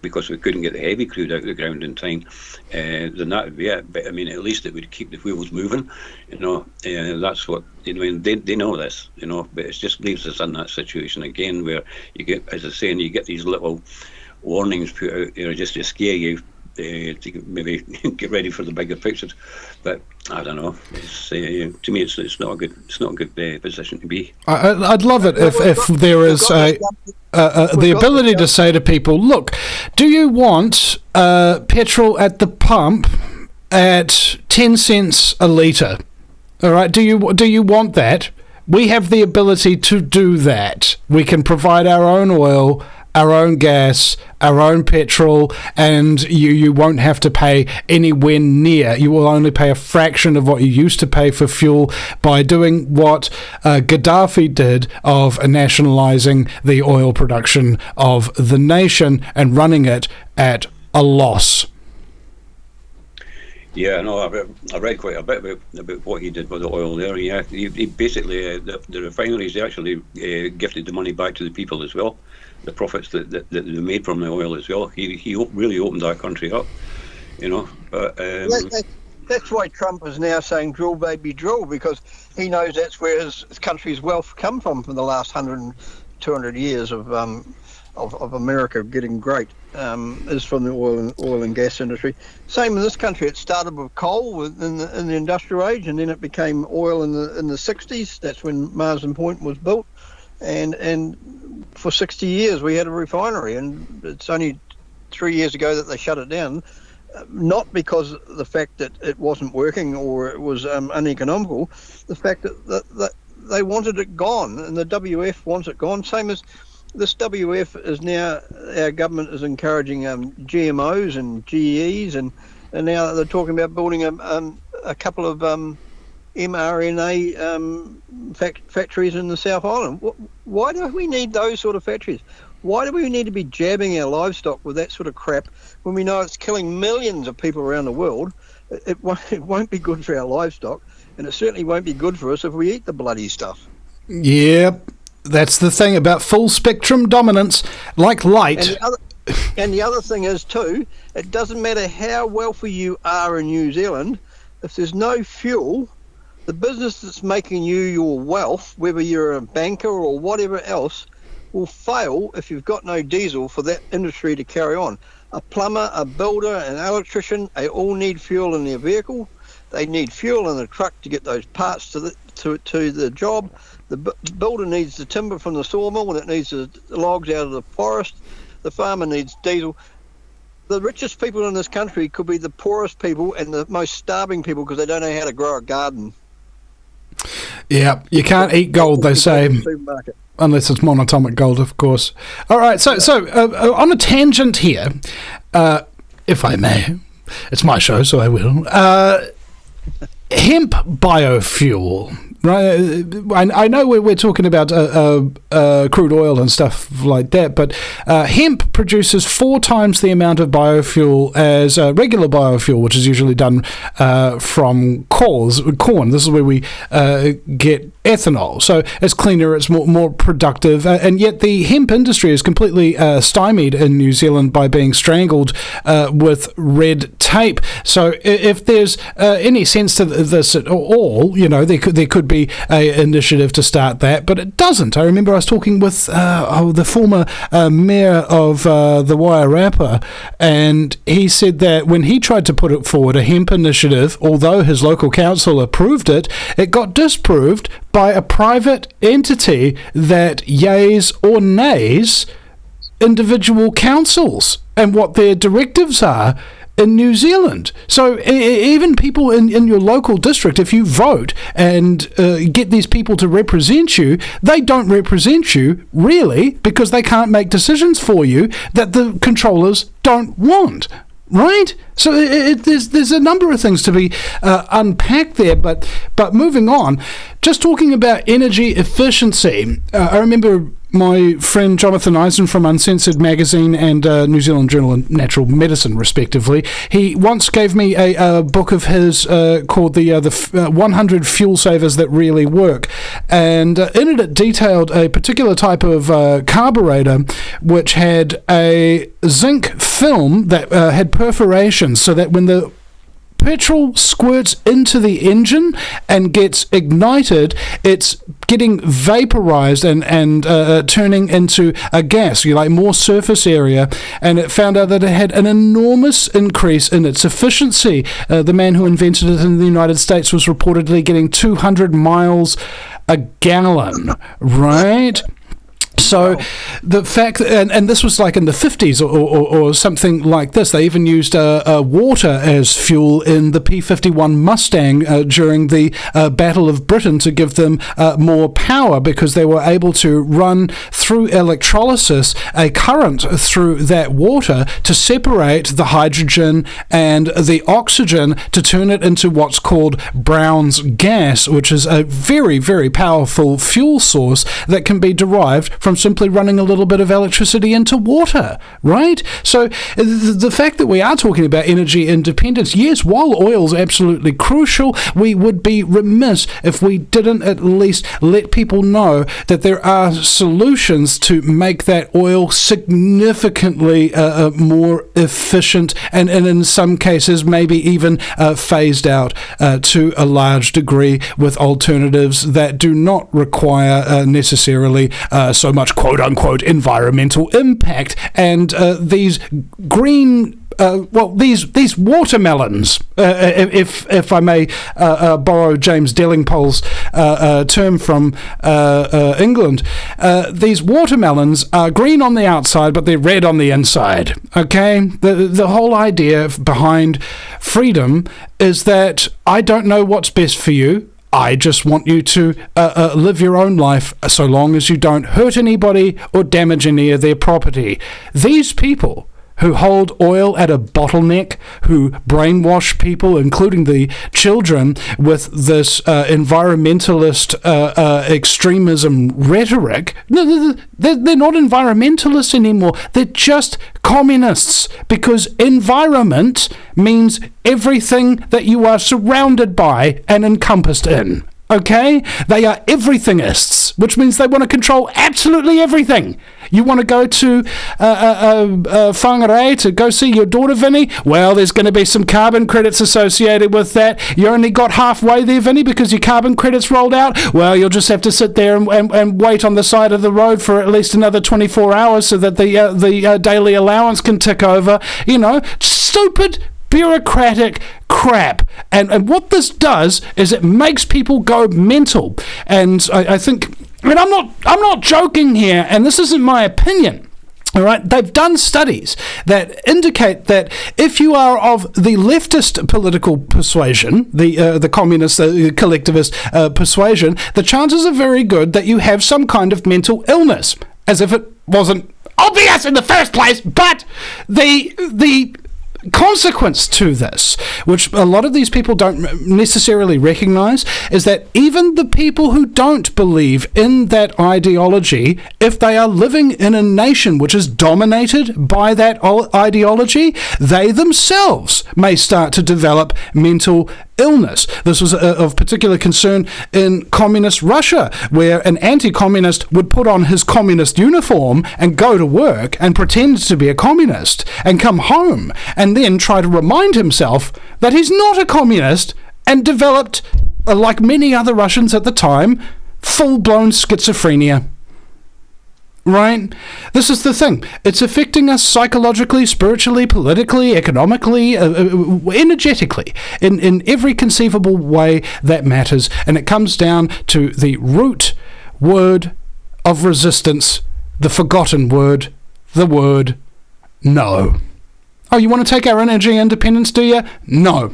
because we couldn't get the heavy crude out of the ground in time, then that would be it. But I mean, at least it would keep the wheels moving, that's what, they know this, but it just leaves us in that situation again where you get, as I was saying, you get these little warnings put out, just to scare you, to maybe get ready for the bigger pictures. But I don't know. To me, it's not a good position to be. I'd love it if there is the ability to say to people, look, do you want petrol at the pump at 10 cents a litre? All right. Do you want that? We have the ability to do that. We can provide our own oil, our own gas, our own petrol, and you won't have to pay anywhere near. You will only pay a fraction of what you used to pay for fuel by doing what Gaddafi did of nationalising the oil production of the nation and running it at a loss. Yeah, no, I read quite a bit about what he did with the oil there. Yeah, he basically, the refineries, they actually gifted the money back to the people as well. The profits that they made from the oil as well. He really opened that country up, But that's why Trump is now saying drill, baby, drill, because he knows that's where his country's wealth come from for the last 100, 200 years of America getting great, is from the oil and gas industry. Same in this country. It started with coal in the industrial age, and then it became oil in the 60s. That's when Marsden Point was built, and for 60 years we had a refinery, and it's only 3 years ago that they shut it down, not because of the fact that it wasn't working or it was uneconomical, the fact that they wanted it gone, and the WF wants it gone. Same as this WF is now, our government is encouraging GMOs and GEs, and now they're talking about building a couple of mRNA factories in the South Island. Why do we need those sort of factories? Why do we need to be jabbing our livestock with that sort of crap when we know it's killing millions of people around the world? It won't be good for our livestock, and it certainly won't be good for us if we eat the bloody stuff. Yep, that's the thing about full spectrum dominance, like light. And the other thing is too, it doesn't matter how wealthy you are in New Zealand, if there's no fuel, the business that's making you your wealth, whether you're a banker or whatever else, will fail if you've got no diesel for that industry to carry on. A plumber, a builder, an electrician, they all need fuel in their vehicle. They need fuel in the truck to get those parts to the job. The builder needs the timber from the sawmill, and it needs the logs out of the forest. The farmer needs diesel. The richest people in this country could be the poorest people and the most starving people because they don't know how to grow a garden. Yeah, you can't eat gold, they say, unless it's monatomic gold, of course. All right, so on a tangent here, if I may, it's my show, so I will. Hemp biofuel. Right, I know we're talking about crude oil and stuff like that, but hemp produces 4 times the amount of biofuel as regular biofuel, which is usually done from corn. This is where we get ethanol. So it's cleaner, it's more productive, and yet the hemp industry is completely stymied in New Zealand by being strangled with red tape. So if there's any sense to this at all, there could be be a initiative to start that, but it doesn't. I remember I was talking with the former mayor of the Wairarapa, and he said that when he tried to put it forward, a hemp initiative, although his local council approved it, it got disproved by a private entity that yays or nays individual councils and what their directives are in New Zealand. So even people in your local district, if you vote and get these people to represent you, they don't represent you, really, because they can't make decisions for you that the controllers don't want. Right? So there's a number of things to be unpacked there, but moving on, just talking about energy efficiency, I remember my friend Jonathan Eisen from Uncensored Magazine and New Zealand Journal of Natural Medicine, respectively, he once gave me a book of his called the 100 Fuel Savers That Really Work, and in it detailed a particular type of carburetor which had a zinc film that had perforations, so that when the petrol squirts into the engine and gets ignited, it's getting vaporized and turning into a gas, more surface area, and it found out that it had an enormous increase in its efficiency. The man who invented it in the United States was reportedly getting 200 miles a gallon, right? So the fact, and this was like in the 50s or something like this, they even used water as fuel in the P-51 Mustang during the Battle of Britain to give them more power, because they were able to run through electrolysis a current through that water to separate the hydrogen and the oxygen to turn it into what's called Brown's gas, which is a very, very powerful fuel source that can be derived from simply running a little bit of electricity into water, right? So the fact that we are talking about energy independence, yes, while oil's absolutely crucial, we would be remiss if we didn't at least let people know that there are solutions to make that oil significantly more efficient, and in some cases maybe even phased out to a large degree, with alternatives that do not require necessarily so much quote-unquote environmental impact. And these green these watermelons, if I may borrow James Dellingpole's term from England, these watermelons are green on the outside, but they're red on the inside. Okay, the whole idea behind freedom is that I don't know what's best for you. I just want you to live your own life, so long as you don't hurt anybody or damage any of their property. These people who hold oil at a bottleneck, who brainwash people, including the children, with this environmentalist extremism rhetoric, they're not environmentalists anymore. They're just communists, because environment means everything that you are surrounded by and encompassed in. Okay? They are everythingists, which means they want to control absolutely everything. You want to go to Whangarei to go see your daughter, Vinny? Well, there's going to be some carbon credits associated with that. You only got halfway there, Vinny, because your carbon credits rolled out? Well, you'll just have to sit there and wait on the side of the road for at least another 24 hours so that the daily allowance can tick over. Stupid bureaucratic crap, and what this does is it makes people go mental. And I think, I'm not joking here, and this isn't my opinion. All right, they've done studies that indicate that if you are of the leftist political persuasion, the communist, the collectivist persuasion, the chances are very good that you have some kind of mental illness, as if it wasn't obvious in the first place. But the consequence to this, which a lot of these people don't necessarily recognize, is that even the people who don't believe in that ideology, if they are living in a nation which is dominated by that ideology, they themselves may start to develop mental illness. This was of particular concern in communist Russia, where an anti-communist would put on his communist uniform and go to work and pretend to be a communist and come home and then try to remind himself that he's not a communist, and developed like many other Russians at the time, full-blown schizophrenia. Right? This is the thing. It's affecting us psychologically, spiritually, politically, economically, energetically, in every conceivable way that matters. And it comes down to the root word of resistance, the forgotten word, the word no. Oh, you want to take our energy independence, do you? No.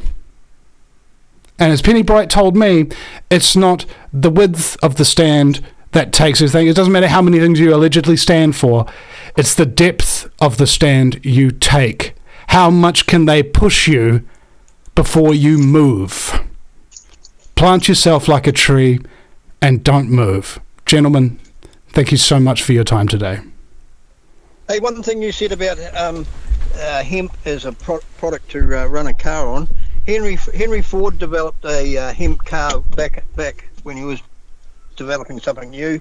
And as Penny Bright told me, it's not the width of the stand that takes his thing. It doesn't matter how many things you allegedly stand for. It's the depth of the stand you take. How much can they push you before you move? Plant yourself like a tree and don't move. Gentlemen, thank you so much for your time today. Hey, one thing you said about hemp as a product to run a car on. Henry Ford developed a hemp car back when he was developing something new.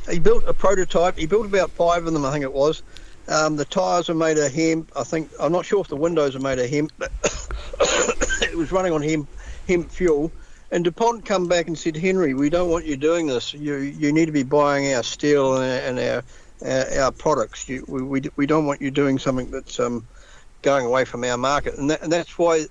He built a prototype. He built about 5 of them, I think it was. The tyres are made of hemp. I'm not sure if the windows are made of hemp, but it was running on hemp fuel. And DuPont come back and said, Henry, we don't want you doing this. You need to be buying our steel and our products. We don't want you doing something that's going away from our market. And that's why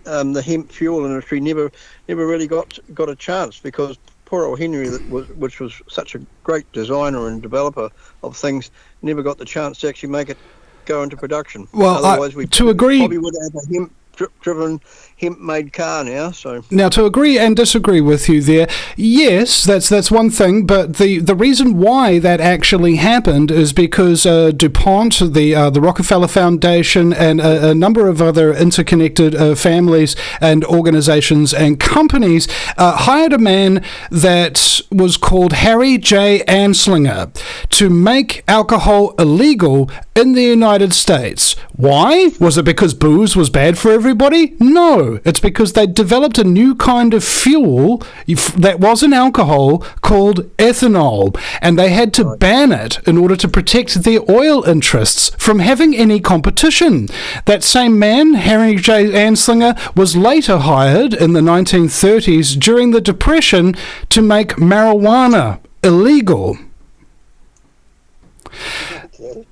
the hemp fuel industry never really got a chance, because poor old Henry, which was such a great designer and developer of things, never got the chance to actually make it go into production. Well, otherwise we agree, probably would have a hemp-driven, hemp-made car now. So now, to agree and disagree with you there, yes, that's one thing, but the reason why that actually happened is because DuPont, the Rockefeller Foundation, and a number of other interconnected families and organizations and companies hired a man that was called Harry J. Anslinger to make alcohol illegal in the United States. Why? Was it because booze was bad for everybody? No, it's because they developed a new kind of fuel that wasn't alcohol called ethanol, and they had to ban it in order to protect their oil interests from having any competition. That same man, Harry J. Anslinger, was later hired in the 1930s during the Depression to make marijuana illegal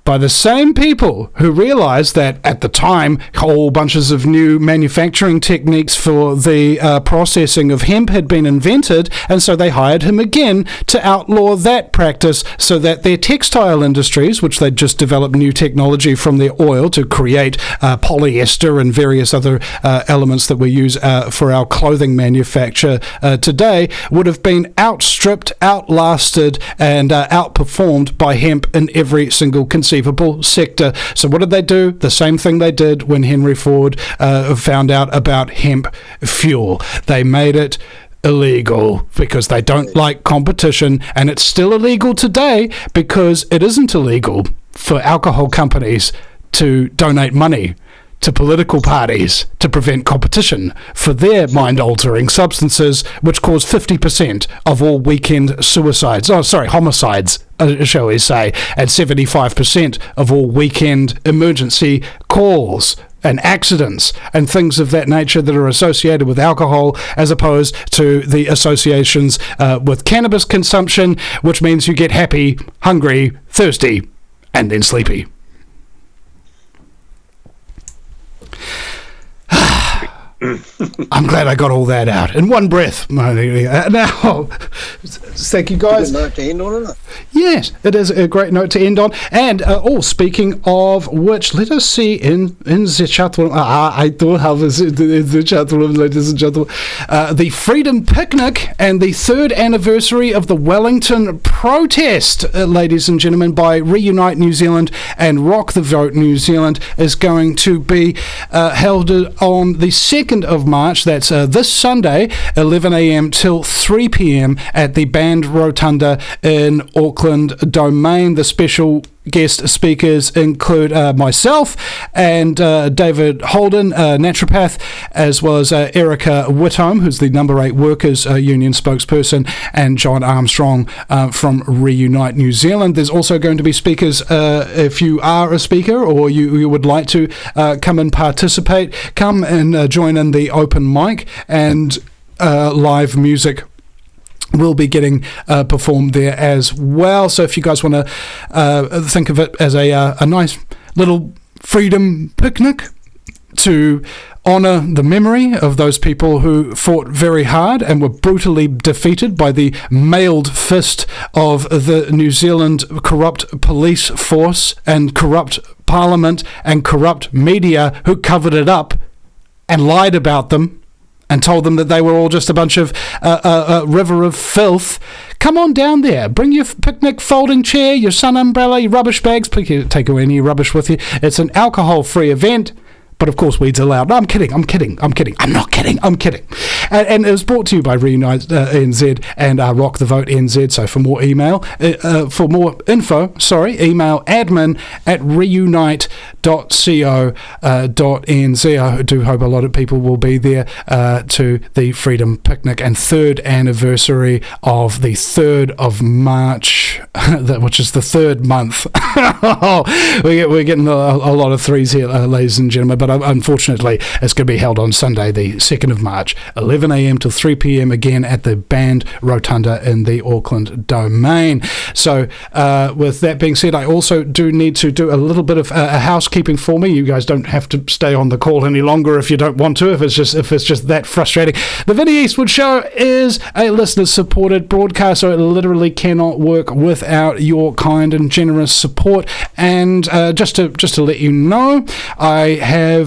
by the same people who realized that at the time whole bunches of new manufacturing techniques for the processing of hemp had been invented, and so they hired him again to outlaw that practice so that their textile industries, which they'd just developed new technology from their oil to create polyester and various other elements that we use for our clothing manufacture today, would have been outstripped, outlasted, and outperformed by hemp in every single conceivable sector. So what did they do? The same thing they did when Henry Ford found out about hemp fuel. They made it illegal because they don't like competition, and it's still illegal today because it isn't illegal for alcohol companies to donate money to political parties to prevent competition for their mind-altering substances, which cause 50% of all weekend homicides, shall we say, and 75% of all weekend emergency calls and accidents and things of that nature that are associated with alcohol, as opposed to the associations with cannabis consumption, which means you get happy, hungry, thirsty, and then sleepy. I'm glad I got all that out in one breath. Now, thank you guys. Good note to end on, isn't it? Yes, it is a great note to end on. And speaking of which, let us see in the chat room. I do have in the chat room, ladies and gentlemen, the Freedom Picnic and the 3rd anniversary of the Wellington protest, ladies and gentlemen, by Reunite New Zealand and Rock the Vote New Zealand is going to be held on the 2nd of March. That's this Sunday, 11 a.m. till 3 p.m. at the Band Rotunda in Auckland Domain. The special guest speakers include myself and David Holden, naturopath, as well as Erica Whitholm, who's the number 8 Workers Union spokesperson, and John Armstrong from Reunite New Zealand. There's also going to be speakers, if you are a speaker or you would like to come and participate, come and join in the open mic and live music will be getting performed there as well. So if you guys want to think of it as a nice little freedom picnic to honour the memory of those people who fought very hard and were brutally defeated by the mailed fist of the New Zealand corrupt police force and corrupt parliament and corrupt media who covered it up and lied about them and told them that they were all just a bunch of river of filth. Come on down there. Bring your picnic folding chair, your sun umbrella, your rubbish bags. Please take away any rubbish with you. It's an alcohol-free event. But of course, weeds allowed. No, I'm kidding. I'm not kidding. I'm kidding. And it was brought to you by Reunite NZ and Rock the Vote NZ. So for more info, email admin@reunite.co.nz. I do hope a lot of people will be there to the Freedom Picnic and 3rd anniversary of the 3rd of March, which is the 3rd month. We're getting a lot of threes here, ladies and gentlemen, but unfortunately it's going to be held on Sunday the 2nd of March, 11 a.m. till 3 p.m. again at the Band Rotunda in the Auckland Domain. So with that being said, I also do need to do a little bit of housekeeping for me. You guys don't have to stay on the call any longer if you don't want to, if it's just that frustrating. The Vinny Eastwood Show is a listener supported broadcast, so it literally cannot work without your kind and generous support. And just to let you know, I have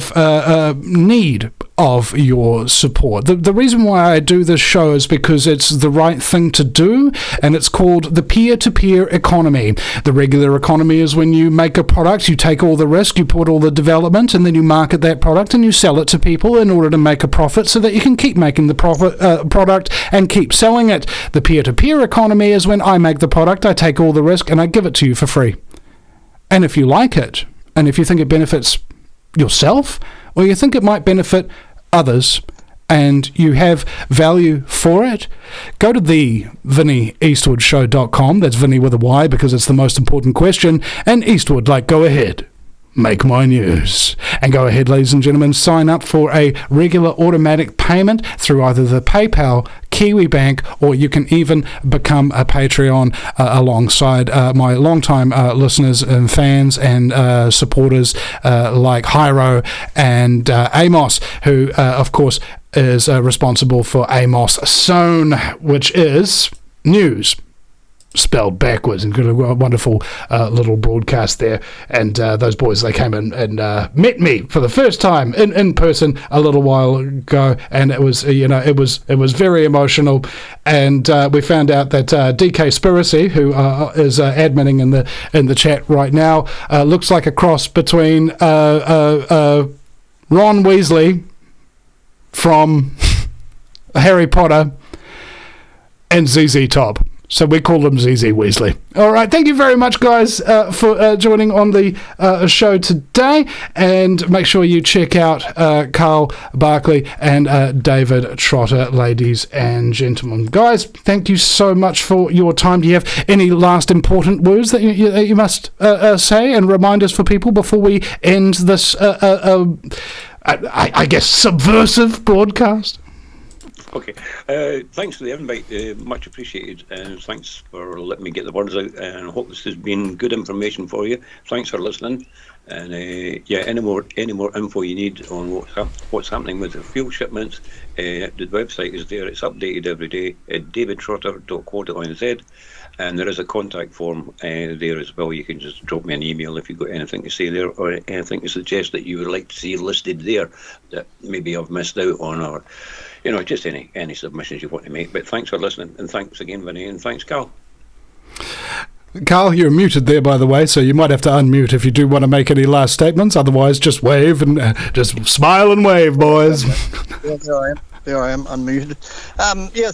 need of your support. The reason why I do this show is because it's the right thing to do, and it's called the peer-to-peer economy. The regular economy is when you make a product, you take all the risk, you put all the development, and then you market that product and you sell it to people in order to make a profit so that you can keep making the product and keep selling it. The peer-to-peer economy is when I make the product, I take all the risk, and I give it to you for free. And if you like it, and if you think it benefits yourself, or you think it might benefit others, and you have value for it, go to the VinnyEastwoodShow.com. That's Vinny with a Y because it's the most important question. And Eastwood, go ahead, make my news. And go ahead, ladies and gentlemen, sign up for a regular automatic payment through either the PayPal, KiwiBank, or you can even become a Patreon alongside my longtime listeners and fans and supporters like Hyro and Amos, who, of course, is responsible for Amos Sown, which is news spelled backwards, and got a wonderful little broadcast there. And those boys, they came in and met me for the first time in person a little while ago, and it was it was very emotional. And we found out that DK Spiracy, who is adminning in the chat right now, looks like a cross between Ron Weasley from Harry Potter and ZZ Top. So we call him ZZ Weasley. All right, thank you very much, guys, for joining on the show today. And make sure you check out Karl Barkley and David Trotter, ladies and gentlemen. Guys, thank you so much for your time. Do you have any last important words that you must say and reminders for people before we end this, I guess, subversive broadcast? Okay, thanks for the invite, much appreciated, and thanks for letting me get the words out, and I hope this has been good information for you. Thanks for listening, and any more info you need on what's happening with the fuel shipments, the website is there, it's updated every day at davidtrotter.co.nz, and there is a contact form there as well. You can just drop me an email if you've got anything to say there, or anything to suggest that you would like to see listed there that maybe I've missed out on, or just any submissions you want to make. But thanks for listening, and thanks again, Vinny, and thanks, Karl. Karl, you're muted there, by the way, so you might have to unmute if you do want to make any last statements. Otherwise, just wave and just smile and wave, boys. Yeah, there I am, unmuted.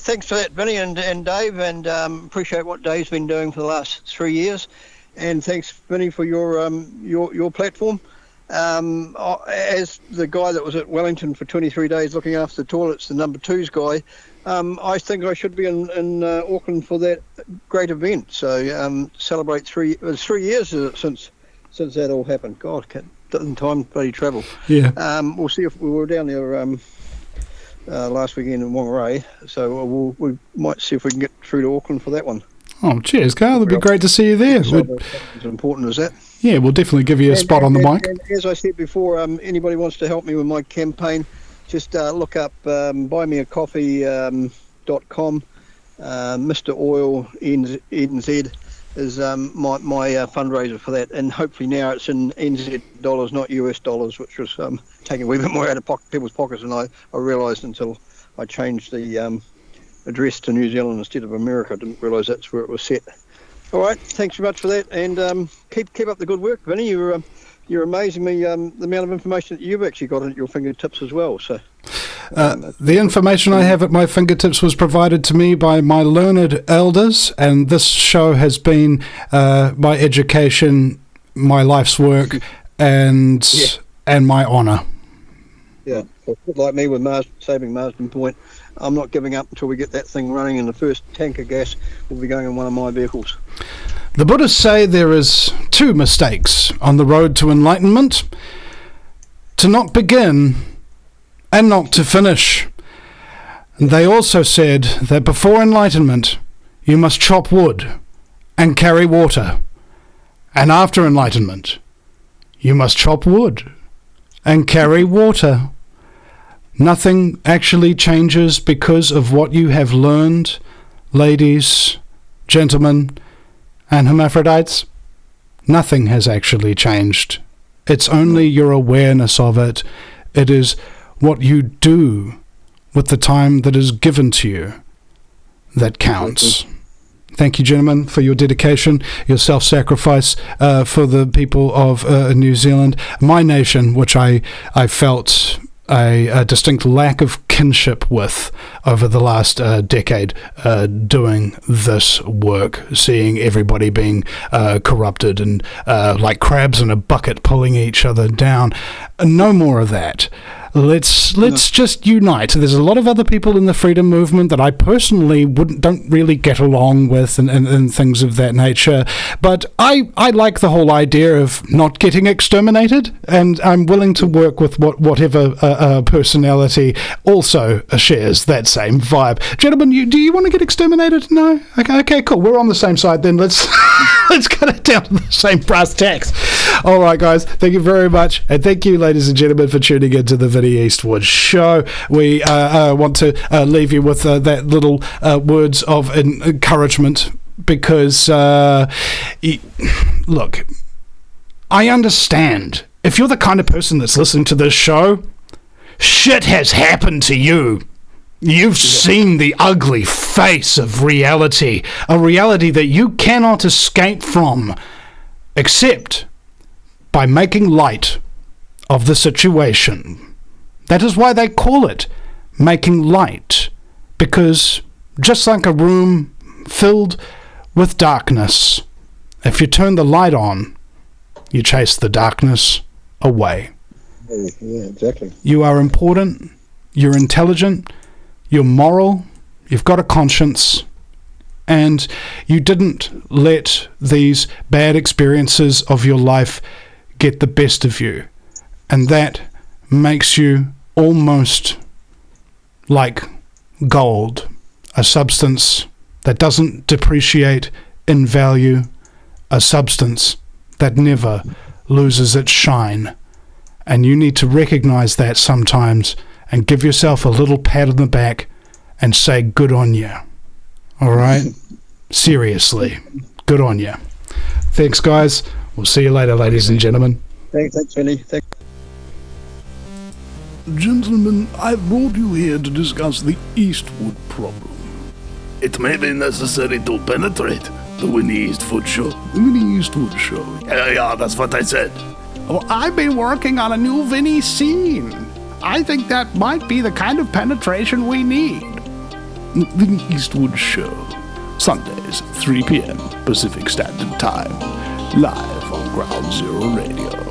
Thanks for that, Vinny and Dave, and appreciate what Dave's been doing for the last 3 years. And thanks, Vinny, for your platform. As the guy that was at Wellington for 23 days looking after the toilets, the number 2's guy, I think I should be in Auckland for that great event. So celebrate 3 years since that all happened. God, doesn't time bloody travel. Yeah. We'll see if we were down there last weekend in Whangarei. So we might see if we can get through to Auckland for that one. Oh, cheers, Carl. It'd be great to see you there. So as important as that. Yeah, we'll definitely give you a spot on the mic. And as I said before, anybody wants to help me with my campaign, just look up buymeacoffee.com. Mr. Oil NZ is my fundraiser for that, and hopefully now it's in NZ dollars, not US dollars, which was taking a wee bit more out of people's pockets than I realised until I changed the address to New Zealand instead of America. I didn't realise that's where it was set. All right, thanks very much for that, and keep up the good work, Vinny. You're amazing me the amount of information that you've actually got at your fingertips as well. So the information I have at my fingertips was provided to me by my learned elders, and this show has been my education, my life's work, and my honour. Yeah, a bit like me with saving Marsden Point. I'm not giving up until we get that thing running, and the first tank of gas will be going in one of my vehicles. The Buddhists say there is 2 mistakes on the road to enlightenment: to not begin and not to finish. They also said that before enlightenment you must chop wood and carry water, and after enlightenment you must chop wood and carry water. Nothing actually changes because of what you have learned, ladies, gentlemen, and hermaphrodites. Nothing has actually changed. It's only your awareness of it. It is what you do with the time that is given to you that counts. Thank you, gentlemen, for your dedication, your self-sacrifice for the people of New Zealand, my nation, which I felt a distinct lack of kinship with over the last decade doing this work, seeing everybody being corrupted and like crabs in a bucket pulling each other down. No more of that. Let's just unite. There's a lot of other people in the freedom movement that I personally don't really get along with and things of that nature. But I like the whole idea of not getting exterminated, and I'm willing to work with whatever personality also shares that same vibe. Gentlemen, do you want to get exterminated? No? Okay, cool. We're on the same side then. Let's cut it down to the same brass tacks. All right, guys. Thank you very much. And thank you, ladies and gentlemen, for tuning into the Vinny Eastwood show. We want to leave you with that little words of encouragement, because look, I understand if you're the kind of person that's listening to this show, shit has happened to you. You've seen the ugly face of reality, a reality that you cannot escape from except by making light of the situation. That is why they call it making light, because just like a room filled with darkness, if you turn the light on, you chase the darkness away. Yeah, exactly. You are important, you're intelligent, you're moral, you've got a conscience, and you didn't let these bad experiences of your life get the best of you. And that makes you almost like gold, a substance that doesn't depreciate in value, a substance that never loses its shine. And you need to recognize that sometimes and give yourself a little pat on the back and say, good on you. All right? Seriously, good on you. Thanks, guys. We'll see you later, ladies and gentlemen. Thanks, Vinny. Gentlemen, I brought you here to discuss the Eastwood problem. It may be necessary to penetrate the Vinny Eastwood show. The Vinny Eastwood show. Yeah, that's what I said. Well, I've been working on a new Vinny scene. I think that might be the kind of penetration we need. The Vinny Eastwood show. Sundays, 3 p.m. Pacific Standard Time. Live on Ground Zero Radio.